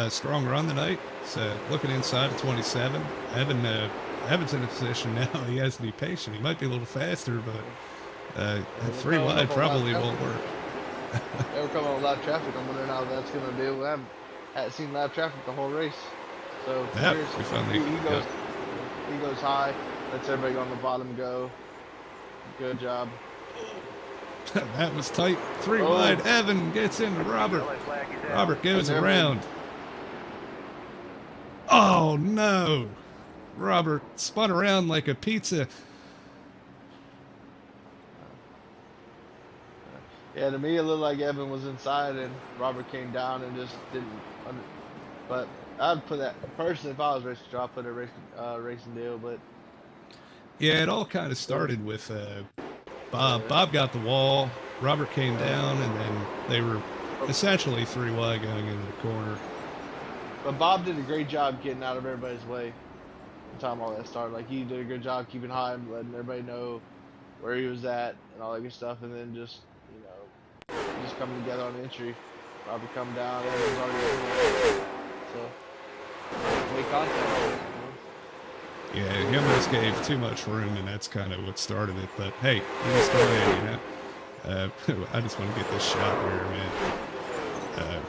strong run tonight. So looking inside of 27. Evan's in a position now. He has to be patient. He might be a little faster, but three wide probably won't work. Ever come on live traffic? I'm wondering how that's going to do. We haven't seen live traffic the whole race. So Yeah, here's, we finally he goes high, lets everybody on the bottom go. Good job. That was tight. Three wide. Evan gets into Robert. Yellow flag is out. Robert goes And they're around. Oh no! Robert spun around like a pizza. Yeah, to me it looked like Evan was inside and Robert came down and just didn't. But I'd put that personally if I was racing, I'd put a racing deal. But Yeah, it all kind of started with Bob. Bob got the wall. Robert came down, and then they were essentially three wide going into the corner. But Bob did a great job getting out of everybody's way. The time all that started, like he did a good job keeping high and letting everybody know where he was at and all that good stuff, and then just just coming together on the entry. Robert come down, everyone's already over. So make contact. Yeah, he almost gave too much room, and that's kind of what started it. But hey, he's still in, I just want to get this shot here, man.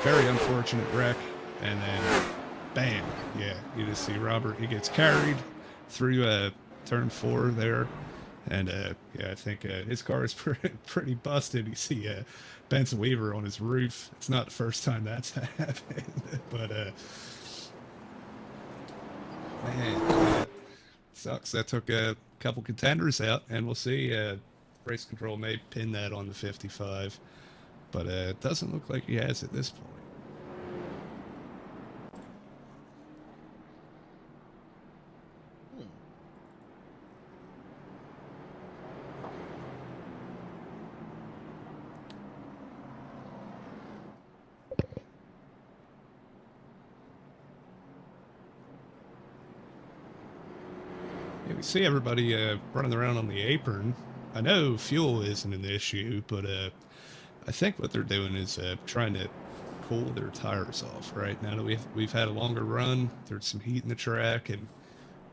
Very unfortunate wreck, and then bam, yeah, you just see Robert. He gets carried through turn 4 there, and yeah, I think his car is pretty busted. You see Benson Weaver on his roof. It's not the first time that's happened, but man, that sucks. That took a couple contenders out, and we'll see. Race control may pin that on the 55, but it doesn't look like he has at this point. Yeah, we see everybody running around on the apron. I know fuel isn't an issue, but I think what they're doing is trying to cool their tires off. Right now that we've had a longer run, there's some heat in the track, and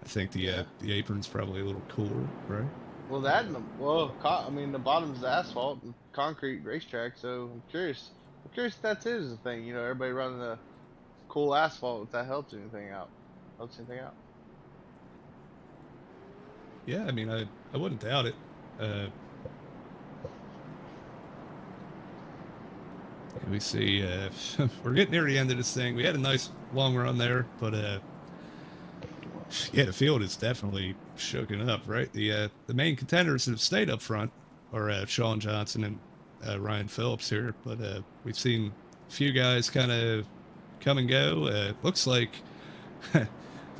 I think the apron's probably a little cooler, right? Well, I mean, the bottom's the asphalt and concrete racetrack, so I'm curious if that's it as a thing. Everybody running the cool asphalt, if that helps anything out. Yeah, I mean, I wouldn't doubt it. We see we're getting near the end of this thing. We had a nice long run there, but yeah, the field is definitely shooken up, right? The main contenders that have stayed up front are Sean Johnson and Ryan Phillips here, but we've seen a few guys kind of come and go. Looks like the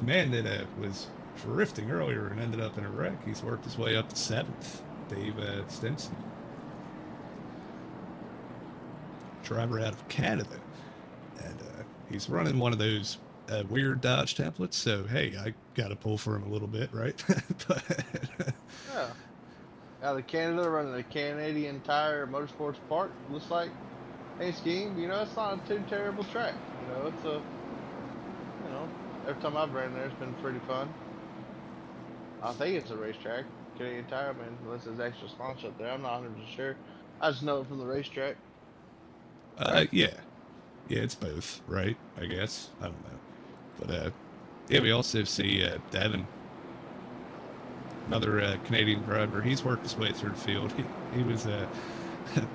man that was drifting earlier and ended up in a wreck, he's worked his way up to 7th. Dave Stinson, driver out of Canada, and he's running one of those weird Dodge templates. So hey, I got to pull for him a little bit, right? But Yeah. Out of Canada, running a Canadian Tire Motorsports Park. Looks like a scheme. It's not a too terrible track. It's every time I've ran there, it's been pretty fun. I think it's a racetrack. Canadian Tire, man, unless there's extra sponsor up there. I'm not 100% sure. I just know it from the racetrack. yeah, it's both, right? I guess I don't know, but yeah, we also see Devin another Canadian driver. He's worked his way through the field. He was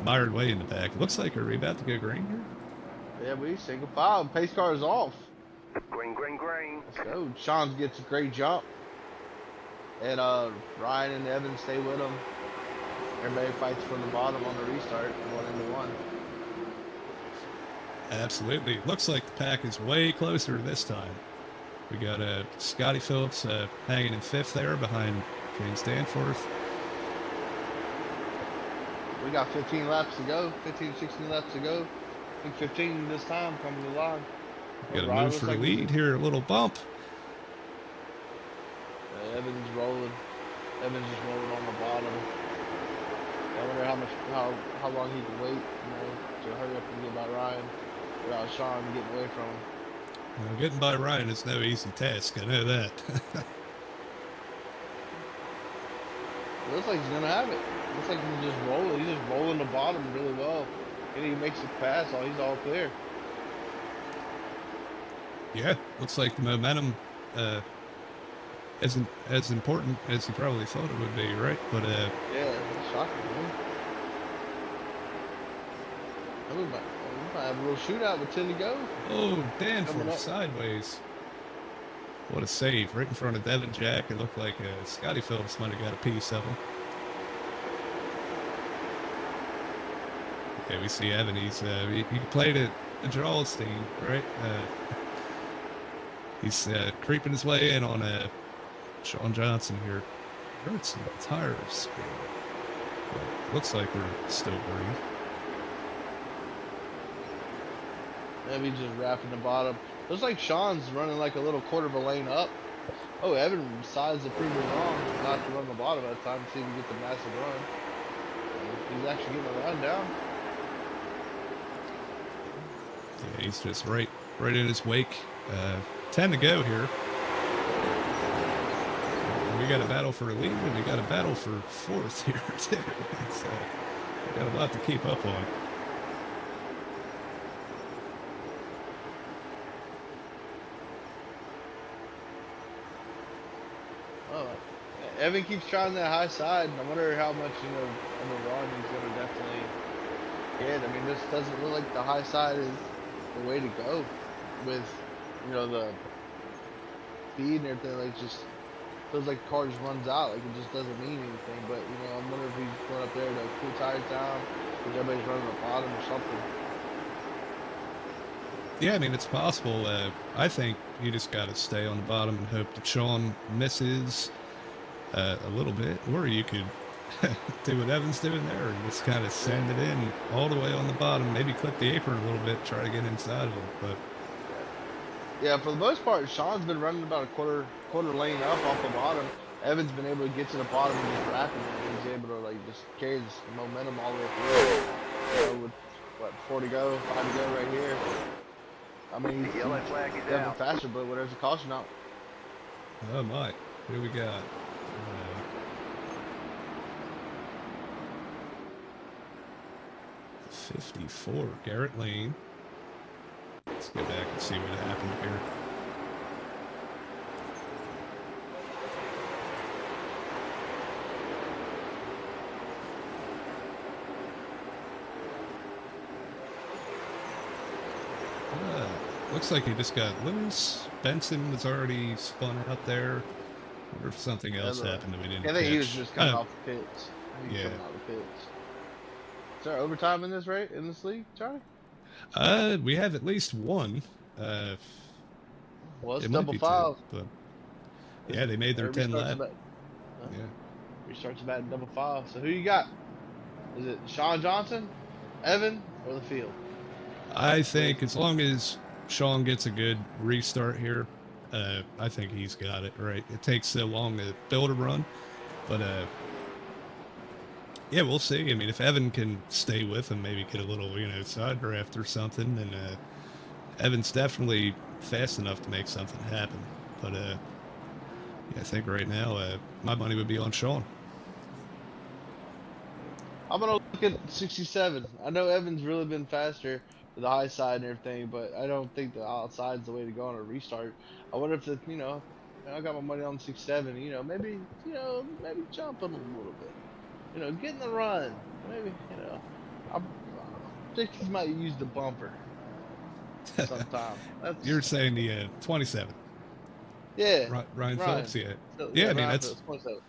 mired way in the back. It looks like, are we about to go green here? Yeah, we single file. Pace car is off. Green, green, green. Let's go. Sean gets a great jump. And Ryan and Evan stay with him. Everybody fights from the bottom on the restart, 1-1. Absolutely. Looks like the pack is way closer this time. We got Scotty Phillips hanging in 5th there behind James Danforth. We got 15 laps to go. 15, 16 laps to go. I think 15 this time coming to the line. Got to Ryan move looks for the like lead here. A little bump. Evans rolling. Evans just rolling on the bottom. I wonder how long he can wait, to hurry up and get by Ryan without Sean getting away from him. Well, getting by Ryan is no easy task. I know that. Looks like he's gonna have it. Looks like he's just rolling. He's just rolling the bottom really well. And he makes the pass. He's all clear. Yeah, looks like the momentum isn't as important as he probably thought it would be, right? But yeah, it's shocking, man. We might have a little shootout with 10 to go. oh, Danforth sideways. What a save right in front of Devin Jack. It looked like Scotty Phillips might have got a piece of him. Yeah, we see Evan. He played at Jarlstein, right? He's creeping his way in on Sean Johnson here. Hurt some tires. Looks like we're still green. Maybe just wrapping the bottom. Looks like Sean's running like a little quarter of a lane up. Oh, Evan decides to prove me wrong, not to run the bottom at the time to see if he can get the massive run. He's actually getting a run down. Yeah, he's just right in his wake. 10 to go here. We got a battle for a lead, and we got a battle for 4th here too. So we got a lot to keep up on. Oh, Evan keeps trying that high side, and I wonder how much of a run he's gonna definitely get. I mean, this doesn't look like the high side is the way to go with the speed and everything. Like, just feels like the car just runs out. Like, it just doesn't mean anything. But I wonder if he's going up there to cool tires down, because everybody's running the bottom or something. Yeah, I mean, it's possible. I think you just got to stay on the bottom and hope that Sean misses a little bit, or you could do what Evan's doing there and just kind of send it in all the way on the bottom. Maybe clip the apron a little bit, try to get inside of it. But yeah, for the most part, Sean's been running about a quarter lane up off the bottom. Evan's been able to get to the bottom and just wrap it, and he's able to just carry this momentum all the way through. With what, 4 to go, 5 to go right here. I mean, he's Yellow flag is definitely out. faster, but whatever's the caution out. oh my, who we got? 54, Garrett Lane. Let's go back and see what happened here. Looks like he just got loose. Benson was already spun out there. Wonder if something else happened that we didn't I think he was catch. just coming off the pits. He was coming out of the pits. Is there overtime in this league, Charlie? We have at least one. Well, it's it might double be files. two, but yeah, they made their 10 lap. Yeah. Restarts about in double file. So who you got? Is it Sean Johnson, Evan, or the field? I think as long as Sean gets a good restart here, I think he's got it right. It takes so long to build a run, but yeah, we'll see. I mean, if Evan can stay with him, maybe get a little side draft or something, then Evan's definitely fast enough to make something happen. But yeah, I think right now my money would be on Sean. I'm gonna look at 67. I know Evan's really been faster to the high side and everything, but I don't think the outside's the way to go on a restart. I wonder if I got my money on 6-7. Maybe jump him a little bit. Get in the run. Maybe I think he might use the bumper sometime. You're That's saying the 27. yeah, Ryan Ryan. Phillips, yeah. So, Yeah, yeah, I mean, Ryan that's Phillips, 27.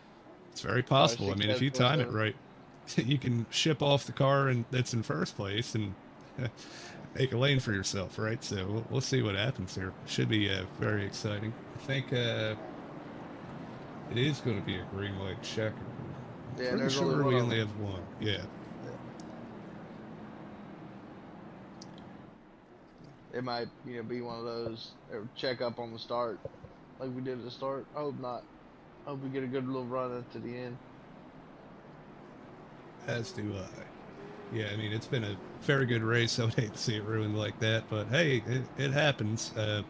it's very Sorry, possible. I mean, if 6'7", you time it 27. right, you can ship off the car and that's in first place and make a lane for yourself, right? So we'll see what happens here. Should be very exciting. I think it is going to be a green light checker. Yeah, and Pretty there's only sure one we of only them. have one. Yeah. It might, be one of those check up on the start, like we did at the start. I hope not. I hope we get a good little run into the end. As do I. Yeah, I mean, it's been a very good race. I would hate to see it ruined like that, but hey, it happens. Yeah,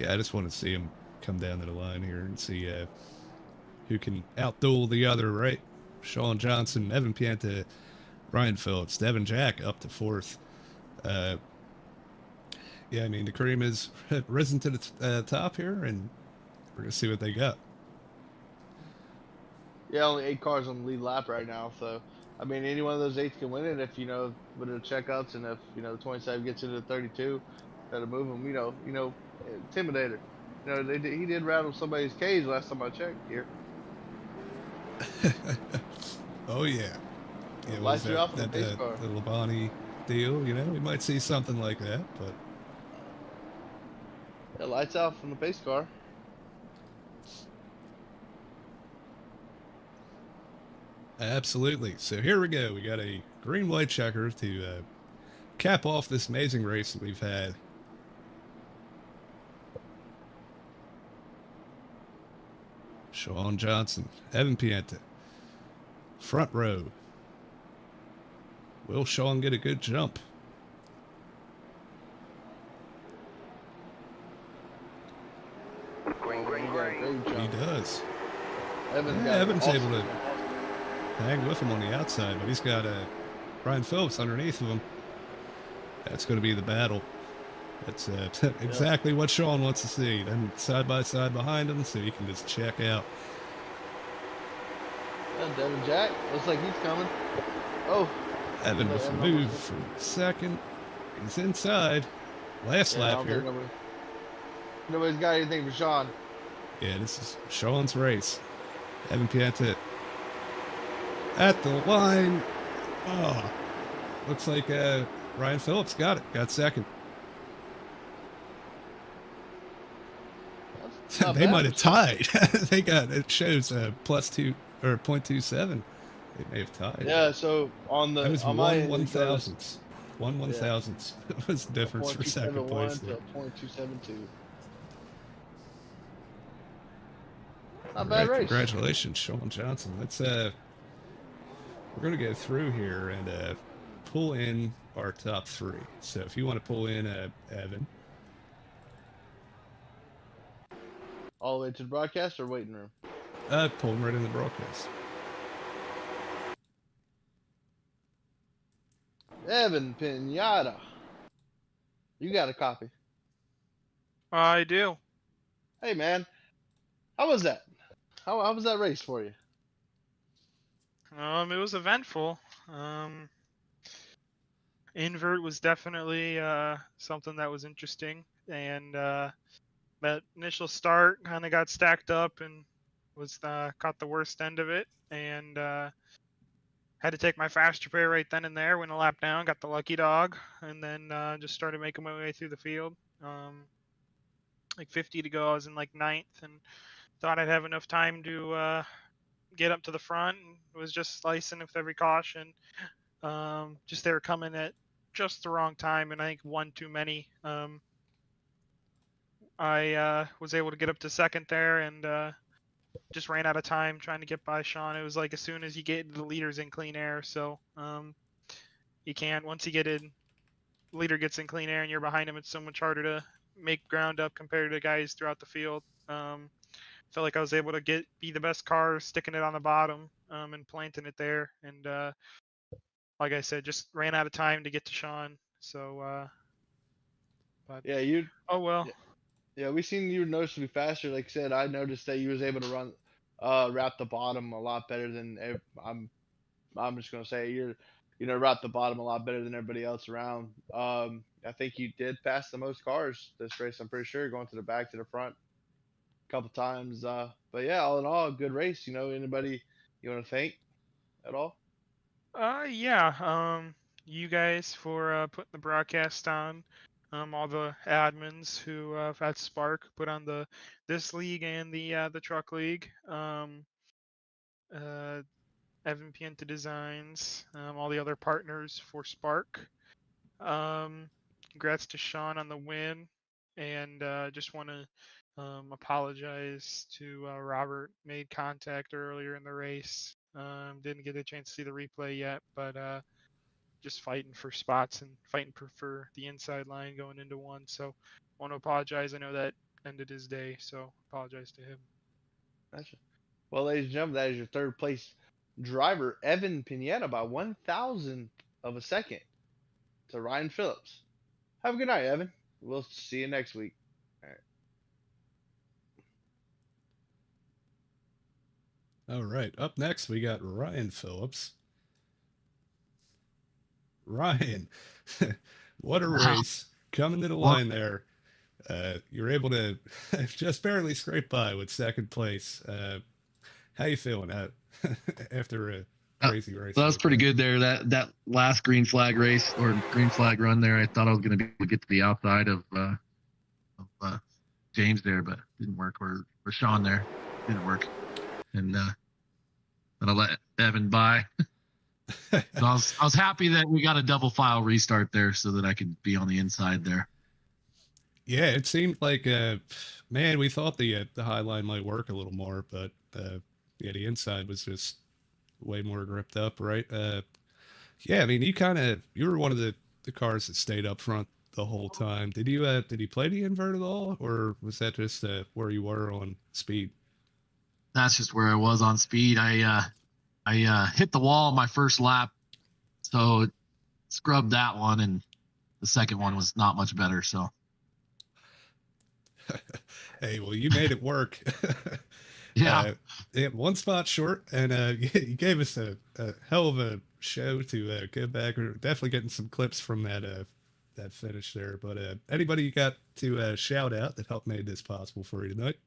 I just want to see him come down to the line here and see who can outduel the other, right? Sean Johnson, Evan Pienta, Ryan Phillips, Devin Jack up to fourth. Uh, yeah, I mean, the cream has risen to the top here, and we're going to see what they got. Yeah, only 8 cars on the lead lap right now. So, I mean, any one of those eights can win it if with the checkups, and if the 27 gets into the 32, that'll move them. Intimidator. He did rattle somebody's cage last time I checked here. Oh, yeah. Yeah, what was Lights you that? off in the That pace car. the Labonte deal, we might see something like that, but Yeah, lights out from the pace car. absolutely. So here we go. We got a green light checker to cap off this amazing race that we've had. Sean Johnson, Evan Pienta, front row. Will Sean get a good jump? Green, green, He got a green. great He jump. does. Evan's Yeah, got an Evan's awesome able to jump. hang with him on the outside, but he's got Ryan Phillips underneath of him. That's going to be the battle. That's exactly what Sean wants to see. Then side by side behind him, so he can just check out. Yeah, Devin Jack looks like he's coming. Oh, Evan with the move from second. He's inside. Last yeah, I lap don't here. think nobody's got anything for Sean. Yeah, this is Sean's race. Evan Pienta at the line. Oh, looks like Ryan Phillips got it. Got second. That's not They bad might for have tied. They got it shows +2 or 0.27. They may have tied. Yeah, so That was on my one end one it goes thousandths. One one yeah, thousandths was the a difference for second place 0.271 there. to a 0.272. Not All a bad right, race. congratulations, Sean Johnson. Let's we're gonna go through here and pull in our top three. So if you want to pull in Evan, All the way to the broadcast or waiting room. pull him right in the broadcast. Evan Pinata. You got a copy. I do. Hey man, how was that? How was that race for you? It was eventful. Invert was definitely something that was interesting, and that initial start kind of got stacked up and was caught the worst end of it, and had to take my fast repair right then and there. Went a lap down, got the lucky dog, and then just started making my way through the field. Like 50 to go, I was in like ninth, and thought I'd have enough time to get up to the front. And was just slicing with every caution. Just they were coming at just the wrong time, and I think one too many. I was able to get up to second there, and just ran out of time trying to get by Sean. It was like as soon as you get the leaders in clean air, so you can't. Once you get in, leader gets in clean air and you're behind him, it's so much harder to make ground up compared to the guys throughout the field. Felt like I was able to be the best car, sticking it on the bottom and planting it there, and like I said, just ran out of time to get to Sean. So, but Yeah, you. oh well. Yeah, Yeah, we seen you were noticeably faster. Like I said, I noticed that you was able to run, wrap the bottom a lot better than I'm just gonna say wrap the bottom a lot better than everybody else around. I think you did pass the most cars this race. I'm pretty sure going to the back to the front a couple times. But yeah, all in all, good race. Anybody you want to thank at all? Yeah. You guys for putting the broadcast on. All the admins who at Spark put on this league and the truck league. Uh, Evan Pienta Designs. All the other partners for Spark. Congrats to Sean on the win, and just want to apologize to Robert. Made contact earlier in the race. Didn't get a chance to see the replay yet, but just fighting for spots and fighting for the inside line going into one. So want to apologize. I know that ended his day, so apologize to him. Gotcha. Well, ladies and gentlemen, that is your third place driver, Evan Pineda, by 1,000th of a second to Ryan Phillips. Have a good night, Evan. We'll see you next week. All right. Up next, we got Ryan Phillips. Ryan, what a race. Coming to the line there. You're able to just barely scrape by with second place. How you feeling after a crazy race? That was pretty good there. That last green flag race or green flag run there, I thought I was going to be able to get to the outside of James there, but didn't work. Or Sean there, didn't work. And but I let Evan by. So I was happy that we got a double file restart there so that I could be on the inside there. Yeah, it seemed like man, we thought the high line might work a little more, but yeah, the inside was just way more gripped up, right? Yeah, I mean, you were one of the cars that stayed up front the whole time. Did you play the invert at all, or was that just where you were on speed? That's just where I was on speed. I hit the wall my first lap, so scrubbed that one, and the second one was not much better. So, hey, well, you made it work. yeah. One spot short, and you gave us a hell of a show to get back. We're definitely getting some clips from that finish there. But anybody you got to shout out that helped made this possible for you tonight?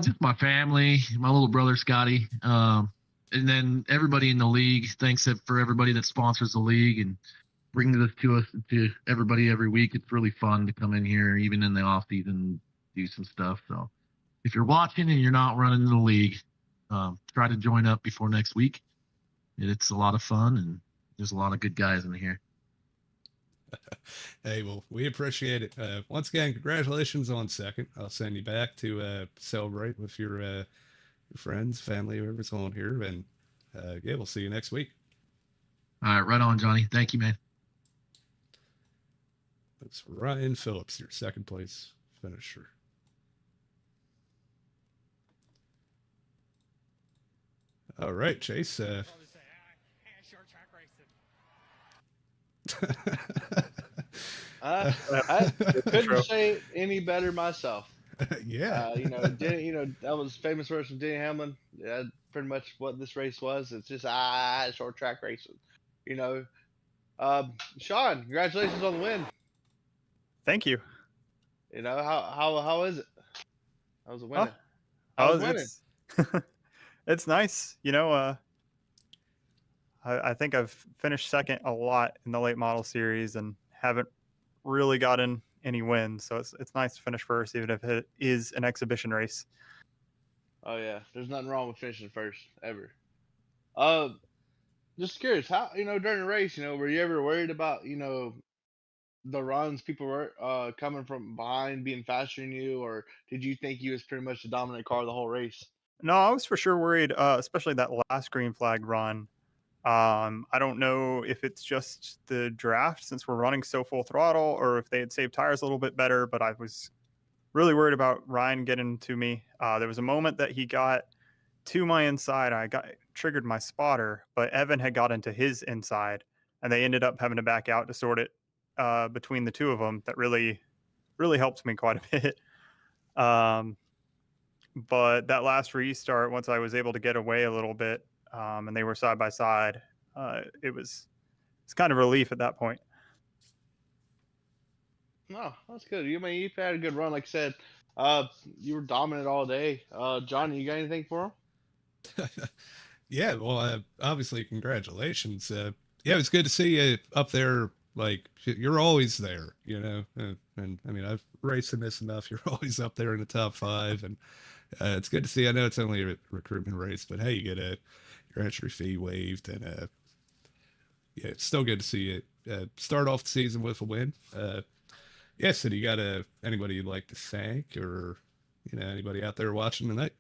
Just my family, my little brother Scotty, and then everybody in the league. Thanks for everybody that sponsors the league and bringing this to everybody every week. It's really fun to come in here, even in the off season, do some stuff. So if you're watching and you're not running the league, try to join up before next week. It's a lot of fun, and there's a lot of good guys in here. Hey, well, we appreciate it. Once again, congratulations on second. I'll send you back to celebrate with your friends, family, whoever's on here. And yeah, we'll see you next week. All right, right on, Johnny. Thank you, man. That's Ryan Phillips, your second place finisher. All right, Chase. I couldn't say it any better myself. Yeah. That was famous words from Denny Hamlin. Yeah, pretty much what this race was. It's just short track racing. Sean, congratulations on the win. Thank you. How is it? How's it winning? It's nice. I think I've finished second a lot in the late model series and haven't really gotten any wins. So it's nice to finish first, even if it is an exhibition race. Oh yeah, there's nothing wrong with finishing first ever. Just curious, how during the race, were you ever worried about the runs people were coming from behind being faster than you, or did you think you was pretty much the dominant car the whole race? No, I was for sure worried, especially that last green flag run. I don't know if it's just the draft since we're running so full throttle, or if they had saved tires a little bit better, but I was really worried about Ryan getting to me. There was a moment that he got to my inside. I triggered my spotter, but Evan had got into his inside, and they ended up having to back out to sort it between the two of them. That really really helped me quite a bit. But that last restart, once I was able to get away a little bit, and they were side by side, it's kind of relief at that point. No, that's good. You've had a good run. Like I said, you were dominant all day. Johnny, you got anything for him? Yeah, well, obviously, congratulations. Yeah, it was good to see you up there. Like, you're always there, you know. And I mean, I've raced in this enough. You're always up there in the top 5, and it's good to see. I know it's only a recruitment race, but hey, you get your entry fee waived, and yeah, it's still good to see you start off the season with a win. Yeah, so do you got anybody you'd like to thank, or anybody out there watching tonight?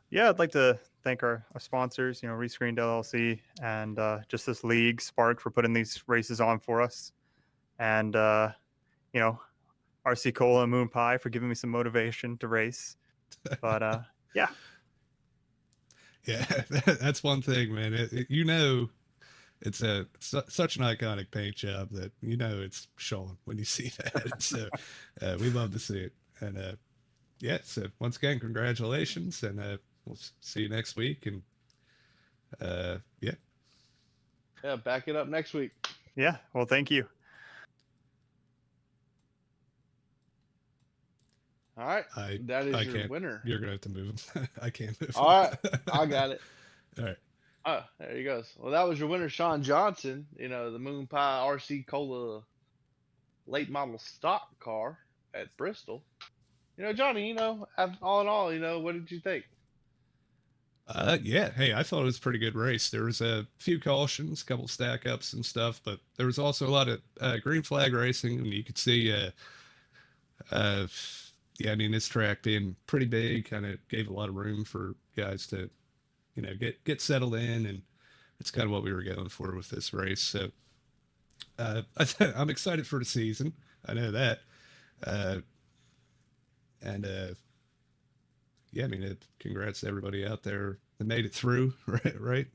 Yeah, I'd like to thank our sponsors, Rescreened LLC, and just this league, Spark, for putting these races on for us. And, RC Cola and Moon Pie for giving me some motivation to race. But, yeah. Yeah, that's one thing, man. It's such an iconic paint job that it's Sean when you see that. So we love to see it. And yeah, so once again, congratulations, and we'll see you next week. And Yeah, back it up next week. Yeah, well, thank you. All right, that is your can't, winner. You're gonna have to move him. I can't move him. All right, I got it. All right. Oh, there he goes. Well, that was your winner, Sean Johnson. The Moon Pie RC Cola late model stock car at Bristol. Johnny, all in all, what did you think? Yeah, hey, I thought it was a pretty good race. There was a few cautions, a couple stack ups and stuff, but there was also a lot of green flag racing, and you could see, yeah, I mean, this track being pretty big kind of gave a lot of room for guys to, get settled in, and it's kind of what we were going for with this race. So I'm excited for the season. I know that. And yeah, I mean, congrats to everybody out there that made it through, right?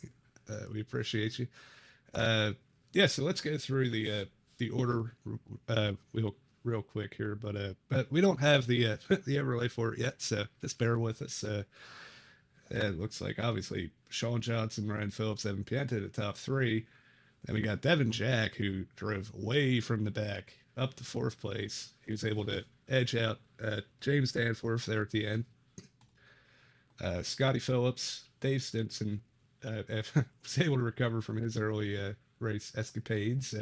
We appreciate you. Yeah, so let's go through the order real quick here, but we don't have the the overlay for it yet, so just bear with us. It looks like obviously Sean Johnson, Ryan Phillips, Evan Pienta the top 3. Then we got Devin Jack, who drove way from the back up to 4th place. He was able to edge out James Danforth there at the end. Scotty Phillips, Dave Stinson was able to recover from his early race escapades.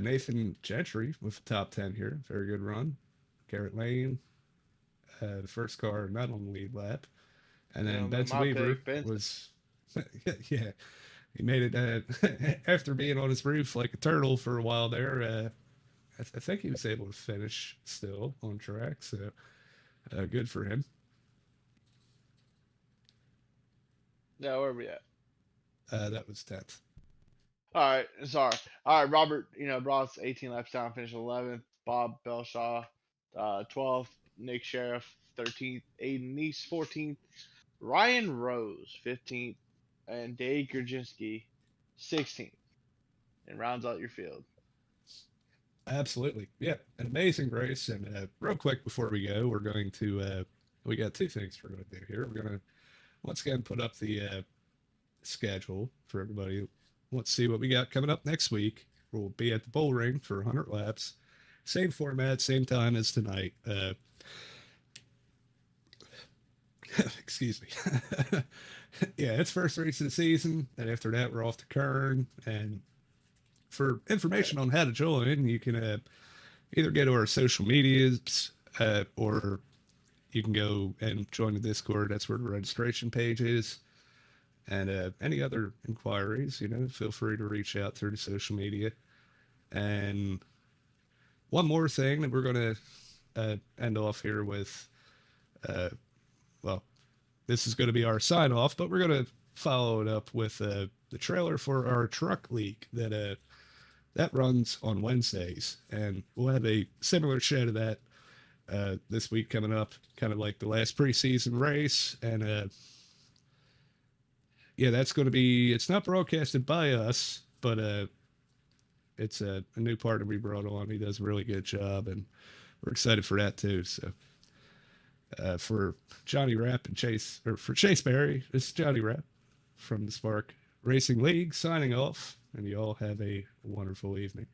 Nathan Gentry with the top 10 here. Very good run. Garrett Lane, the first car not on the lead lap. And then Benson Weaver was, yeah, he made it after being on his roof like a turtle for a while there. I think he was able to finish still on track, so good for him. Yeah, where are we at? That was 10th. All right, sorry. All right, Robert, brought us 18 laps down, finished 11th. Bob Belshaw, 12th. Nick Sheriff, 13th. Aiden Neese, 14th. Ryan Rose, 15th. And Dave Gurjinski, 16th. And rounds out your field. Absolutely. Yeah, an amazing race. And real quick before we go, we're going to, we got 2 things we're going to do here. We're going to, once again, put up the schedule for everybody. Let's see what we got coming up next week. We'll be at the Bull Ring for 100 laps. Same format, same time as tonight. Excuse me. Yeah, it's first race of the season, and after that, we're off to Kern. And for information on how to join, you can either go to our social medias or you can go and join the Discord. That's where the registration page is. And any other inquiries, feel free to reach out through the social media. And one more thing that we're going to end off here with, well, this is going to be our sign off, but we're going to follow it up with the trailer for our truck league that runs on Wednesdays. And we'll have a similar show to that this week coming up, kind of like the last preseason race. And yeah, that's going to be, it's not broadcasted by us, but it's a new partner we brought on. He does a really good job, and we're excited for that too. So for Johnny Rapp and Chase, or for Chase Berry, this is Johnny Rapp from the Spark Racing League signing off, and you all have a wonderful evening.